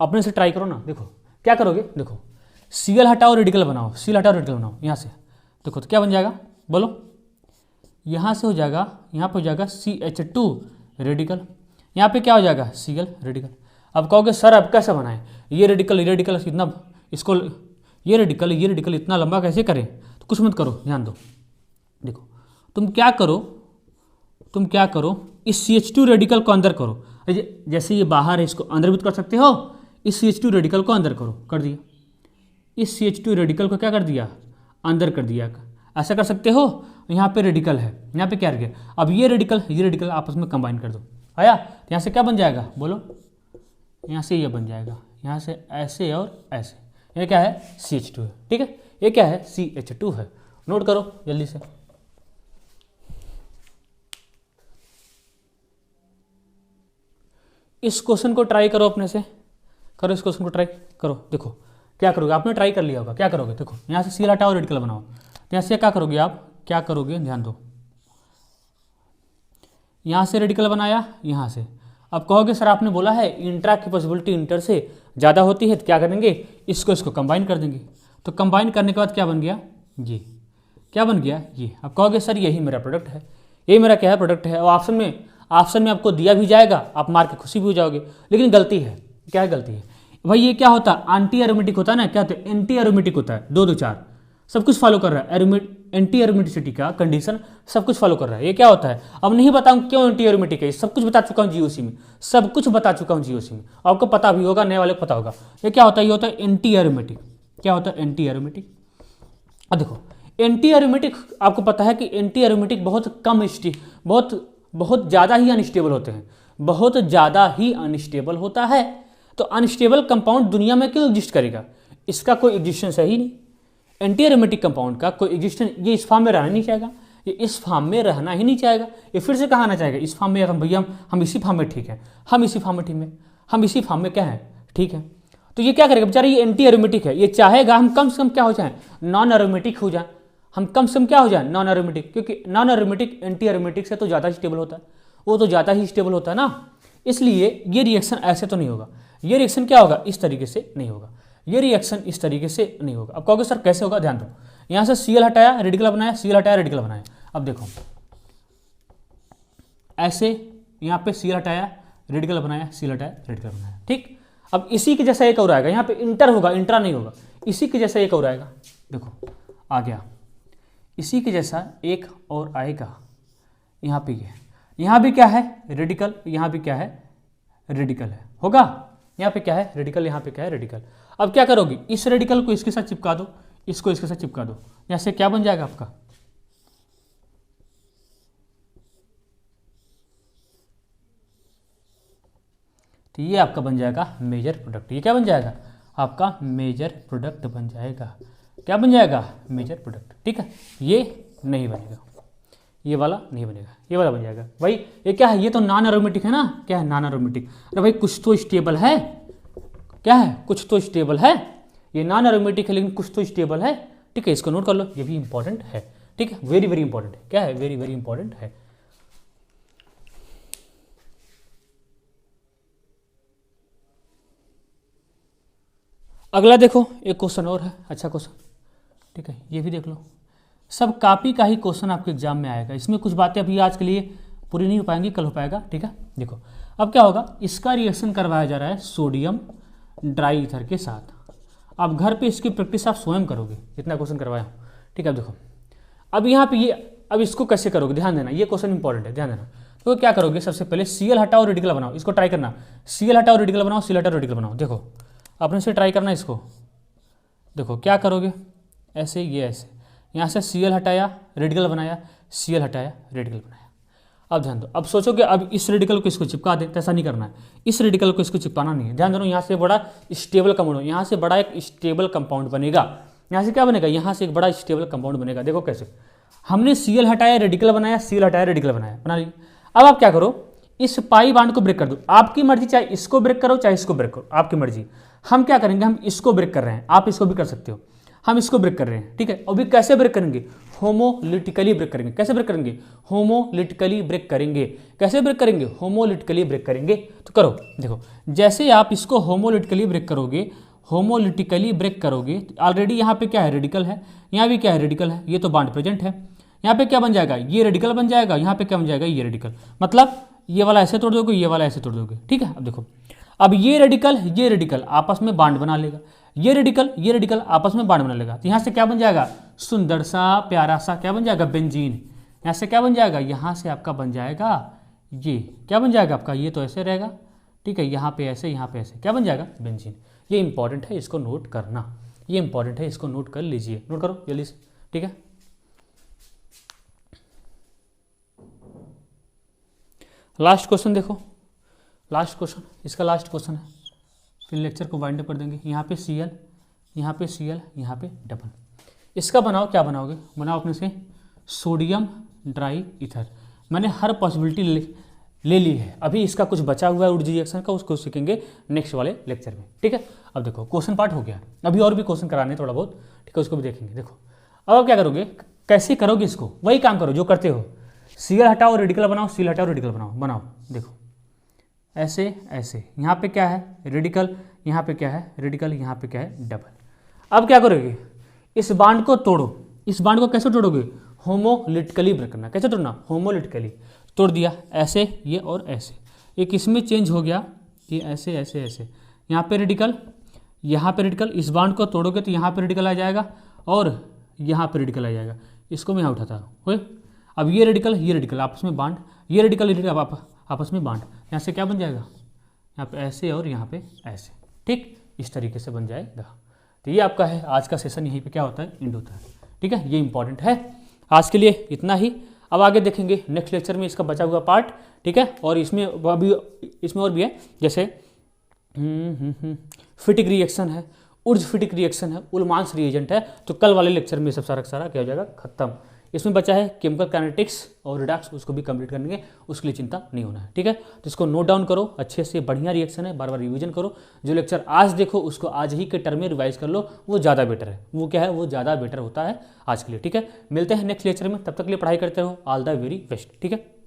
S1: अपने से ट्राई करो ना। देखो क्या करोगे, देखो सीएल हटाओ रेडिकल बनाओ, सीएल हटाओ रेडिकल बनाओ, यहाँ से देखो तो क्या बन जाएगा बोलो, यहाँ से हो जाएगा, यहाँ पे हो जाएगा CH2 रेडिकल, यहाँ पे क्या हो जाएगा सीएल रेडिकल। अब कहोगे सर अब कैसे बनाएं, ये रेडिकल इतना, इसको ये रेडिकल इतना लंबा कैसे करें। तो कुछ मत करो, ध्यान दो, देखो तुम क्या करो इस CH2 रेडिकल को अंदर करो, जैसे ये बाहर है इसको अंदर भी कर सकते हो, इस CH2 रेडिकल को अंदर करो, कर दिया, इस CH2 रेडिकल को क्या कर दिया अंदर कर दिया, ऐसा कर सकते हो। यहाँ पे रेडिकल है, यहाँ पे क्या रह गया, अब ये रेडिकल आपस में कंबाइन कर दो, आया। यहाँ से क्या बन जाएगा बोलो, यहाँ से ये बन जाएगा, यहाँ से ऐसे और ऐसे, ये क्या है CH2 है, ठीक है, ये क्या है CH2 है, नोट करो जल्दी से। इस क्वेश्चन को ट्राई करो अपने से, करो इस क्वेश्चन को ट्राई करो। देखो क्या करोगे, आपने ट्राई कर लिया होगा, क्या करोगे देखो, यहाँ से सीएल हटाओ रेडिकल बनाओ, तो यहाँ से क्या करोगे आप, क्या करोगे ध्यान दो, यहाँ से रेडिकल बनाया, यहाँ से। अब कहोगे सर आपने बोला है इंट्रा की पॉसिबिलिटी इंटर से ज़्यादा होती है, तो क्या करेंगे इसको कंबाइन कर देंगे। तो कंबाइन करने के बाद क्या बन गया ये, क्या बन गया ये। अब कहोगे सर यही मेरा प्रोडक्ट है, यही मेरा क्या है प्रोडक्ट है, और ऑप्शन में आपको दिया भी जाएगा, आप मार के खुशी भी हो जाओगे। लेकिन गलती है, क्या है गलती है भाई, ये क्या होता है एंटी एरोमेटिक होता है ना, क्या होता है एंटी एरोमेटिक होता है, 2 2 4 सब कुछ फॉलो कर रहा है, एंटी एरोमेटिसिटी का कंडीशन सब कुछ फॉलो कर रहा है। ये क्या होता है, अब नहीं बताऊँ क्यों एंटी एरोमेटिक है, सब कुछ बता चुका हूँ जीओसी में, सब कुछ बता चुका हूँ जीओसी में, आपको पता भी होगा, नए वाले को पता होगा। ये क्या होता है, ये होता है एंटी एरोमेटिक। क्या होता है एंटी एरोमेटिक, अब देखो एंटी एरोमेटिक आपको पता है कि एंटी एरोमेटिक बहुत ज़्यादा ही अनस्टेबल होते हैं, बहुत ज़्यादा ही अनस्टेबल होता है। तो अनस्टेबल कंपाउंड दुनिया में क्यों एग्जिस्ट करेगा, इसका कोई एग्जिस्टेंस है ही नहीं। एंटी एरोमेटिक कंपाउंड का कोई एग्जिस्टेंस, ये इस फॉर्म में रहना नहीं चाहेगा, ये इस फॉर्म में रहना ही नहीं चाहेगा, ये फिर से कहाँ आना चाहेगा इस फॉर्म में, हम भैया हम इसी फॉर्म में ठीक है, हम इसी फॉर्म में ठीक है, हम इसी फॉर्म में क्या है ठीक है। तो ये क्या करेगा बेचारा, ये एंटी एरोमेटिक है, ये चाहेगा हम कम से कम क्या हो जाए नॉन एरोमेटिक हो जाए, हम कम से कम क्या हो जाए, नॉन एरोमेटिक, क्योंकि नॉन एरोमेटिक एंटी एरोमेटिक से तो ज़्यादा स्टेबल होता है, वो तो ज़्यादा ही स्टेबल होता है ना। इसलिए ये रिएक्शन ऐसे तो नहीं होगा, ये रिएक्शन क्या होगा, इस तरीके से नहीं होगा, ये रिएक्शन इस तरीके से नहीं होगा। अब कहोगे सर कैसे होगा, ध्यान दो, यहाँ से Cl हटाया रेडिकल बनाया, Cl हटाया रेडिकल बनाया। अब देखो ऐसे यहाँ पे Cl हटाया रेडिकल बनाया, Cl हटाया रेडिकल बनाया, ठीक। अब इसी के जैसा एक और आएगा, यहाँ पे इंटर होगा, इंट्रा नहीं होगा, इसी के जैसा एक और आएगा, देखो आ गया, इसी के जैसा एक और आएगा, यहाँ पे ये, यहाँ भी क्या है रेडिकल, यहाँ भी क्या है रेडिकल है, होगा, यहाँ पे क्या है रेडिकल, यहाँ पे क्या है रेडिकल। अब क्या करोगे, इस रेडिकल को इसके साथ चिपका दो, इसको इसके साथ चिपका दो, यहाँ से क्या बन जाएगा आपका, तो ये आपका बन जाएगा मेजर प्रोडक्ट। ये क्या बन जाएगा आपका मेजर प्रोडक्ट बन जाएगा, क्या बन जाएगा मेजर प्रोडक्ट, ठीक है। ये नहीं बनेगा, ये वाला नहीं बनेगा, ये वाला बन जाएगा। भाई ये क्या है, ये तो नॉन एरोमेटिक है ना, क्या है नॉन एरोमेटिक। अरे भाई कुछ तो स्टेबल है, क्या है कुछ तो स्टेबल है, ये नॉन एरोमेटिक है लेकिन कुछ तो स्टेबल है, ठीक है, इसको नोट कर लो, ये भी इंपॉर्टेंट है, ठीक है, वेरी वेरी इंपॉर्टेंट है, क्या है वेरी वेरी इंपॉर्टेंट है। अगला देखो एक क्वेश्चन और है, अच्छा क्वेश्चन, ठीक है, ये भी देख लो। सब कॉपी का ही क्वेश्चन आपके एग्जाम में आएगा, इसमें कुछ बातें अभी आज के लिए पूरी नहीं हो पाएंगी, कल हो पाएगा, ठीक है। देखो अब क्या होगा, इसका रिएक्शन करवाया जा रहा है सोडियम ड्राई ईथर के साथ। अब घर पे इसकी प्रैक्टिस आप स्वयं करोगे, इतना क्वेश्चन करवाया हूँ, ठीक है। अब देखो अब यहाँ पे ये, अब इसको कैसे करोगे, ध्यान देना, ये क्वेश्चन इंपॉर्टेंट है, ध्यान देना। तो क्या करोगे, सबसे पहले Cl हटाओ रेडिकल बनाओ, इसको ट्राई करना, Cl हटाओ रेडिकल बनाओ, Cl हटाओ रेडिकल बनाओ, देखो अपने से ट्राई करना इसको। देखो क्या करोगे, ऐसे ये ऐसे, यहाँ से Cl हटाया रेडिकल बनाया, Cl हटाया रेडिकल बनाया। अब ध्यान दो, अब सोचोगे अब इस रेडिकल को इसको चिपका दे, ऐसा नहीं करना है, इस रेडिकल को इसको चिपकाना नहीं है। ध्यान दो, यहाँ से बड़ा स्टेबल कंपाउंड, यहाँ से बड़ा एक स्टेबल कंपाउंड बनेगा, यहाँ से क्या बनेगा, यहाँ से एक बड़ा स्टेबल कंपाउंड बनेगा। देखो कैसे, हमने Cl हटाया रेडिकल बनाया, Cl हटाया रेडिकल बनाया, बना ली। अब आप क्या करो, इस पाई बांड को ब्रेक कर दो, आपकी मर्जी, चाहे इसको ब्रेक करो चाहे इसको ब्रेक करो, आपकी मर्जी। हम क्या करेंगे, हम इसको ब्रेक कर रहे हैं, आप इसको भी कर सकते हो, हम इसको ब्रेक कर रहे हैं, ठीक है। अभी कैसे ब्रेक करेंगे, होमोलिटिकली ब्रेक करेंगे। कैसे ब्रेक करेंगे, होमोलिटिकली ब्रेक करेंगे। कैसे ब्रेक करेंगे, होमोलिटिकली ब्रेक करेंगे। तो करो, देखो जैसे आप इसको होमोलिटिकली ब्रेक करोगे, होमोलिटिकली ब्रेक करोगे, ऑलरेडी यहाँ पे क्या है रेडिकल है, यहाँ भी क्या है रेडिकल है, ये तो बॉन्ड प्रेजेंट है। यहाँ पे क्या बन जाएगा, ये रेडिकल बन जाएगा, यहाँ पे क्या बन जाएगा, ये रेडिकल, मतलब ये वाला ऐसे तोड़ दोगे, ये वाला ऐसे तोड़ दोगे, ठीक है। अब देखो, अब ये रेडिकल आपस में बांड बना लेगा, ये रेडिकल आपस में बांड बना लेगा, तो यहाँ से क्या बन जाएगा, सुंदर सा प्यारा सा क्या बन जाएगा, बेंजीन। यहाँ से क्या बन जाएगा, यहाँ से आपका बन जाएगा, ये क्या बन जाएगा आपका, ये तो ऐसे रहेगा, ठीक है, यहाँ पे ऐसे, यहाँ पे ऐसे, क्या बन जाएगा, बेंजीन। ये इंपॉर्टेंट है, इसको नोट करना, ये इंपॉर्टेंट है, इसको नोट कर लीजिए, नोट करो जल्दी से, ठीक है। लास्ट क्वेश्चन देखो, लास्ट क्वेश्चन, इसका लास्ट क्वेश्चन है, फिर लेक्चर को वाइंड अप कर देंगे। यहाँ पे Cl, यहाँ पे Cl, यहाँ पे डबल। इसका बनाओ, क्या बनाओगे, बनाओ अपने से सोडियम ड्राई ईथर। मैंने हर पॉसिबिलिटी ले ली है, अभी इसका कुछ बचा हुआ है उर्जी रिएक्शन का, उसको सीखेंगे नेक्स्ट वाले लेक्चर में, ठीक है। अब देखो क्वेश्चन पार्ट हो गया, अभी और भी क्वेश्चन कराने थोड़ा बहुत, ठीक है, उसको भी देखेंगे। देखो अब आप क्या करोगे, कैसे करोगे इसको, वही काम करो जो करते हो, Cl हटाओ रेडिकल बनाओ, Cl हटाओ रेडिकल बनाओ। देखो ऐसे ऐसे, यहाँ पे क्या है रेडिकल, यहाँ पे क्या है रेडिकल, यहाँ पे क्या है डबल। अब क्या करोगे, इस बांड को तोड़ो, इस बांड को कैसे तोड़ोगे, होमोलिटिकली ब्रेक करना। कैसे तोड़ना, होमोलिटिकली, तोड़ दिया ऐसे, ये और ऐसे, एक इसमें चेंज हो गया, ये ऐसे ऐसे ऐसे, यहाँ पे रेडिकल, यहाँ पे रेडिकल, इस बांड को तोड़ोगे तो यहाँ पे रेडिकल आ जाएगा और यहाँ पे रेडिकल आ जाएगा, इसको मैं यहाँ उठाता हूँ। अब ये रेडिकल आपस में बांड, ये रेडिकल आपस में बांड, यहाँ से क्या बन जाएगा, यहाँ पे ऐसे और यहाँ पे ऐसे, ठीक, इस तरीके से बन जाएगा। तो ये आपका है आज का सेशन, यहीं पे क्या होता है, एंड होता है, ठीक है। ये इंपॉर्टेंट है, आज के लिए इतना ही। अब आगे देखेंगे नेक्स्ट लेक्चर में इसका बचा हुआ पार्ट, ठीक है। और इसमें अभी इसमें और भी है, जैसे फिटिक रिएक्शन है, उर्ज फिटिक रिएक्शन है, उलमांस रिएजेंट है। तो कल वाले लेक्चर में सब सारा क्या हो जाएगा, खत्म। इसमें बचा है केमिकल काइनेटिक्स और रिडक्स, उसको भी कंप्लीट करेंगे, उसके लिए चिंता नहीं होना है। ठीक है, तो इसको नोट डाउन करो अच्छे से, बढ़िया रिएक्शन है, बार बार रिवीजन करो। जो लेक्चर आज देखो उसको आज ही के टर्म में रिवाइज कर लो, वो ज़्यादा बेटर है। वो क्या है, वो ज़्यादा बेटर होता है आज के लिए। ठीक है, मिलते हैं नेक्स्ट लेक्चर में, तब तक के लिए पढ़ाई करते रहो। All the very best. ठीक है।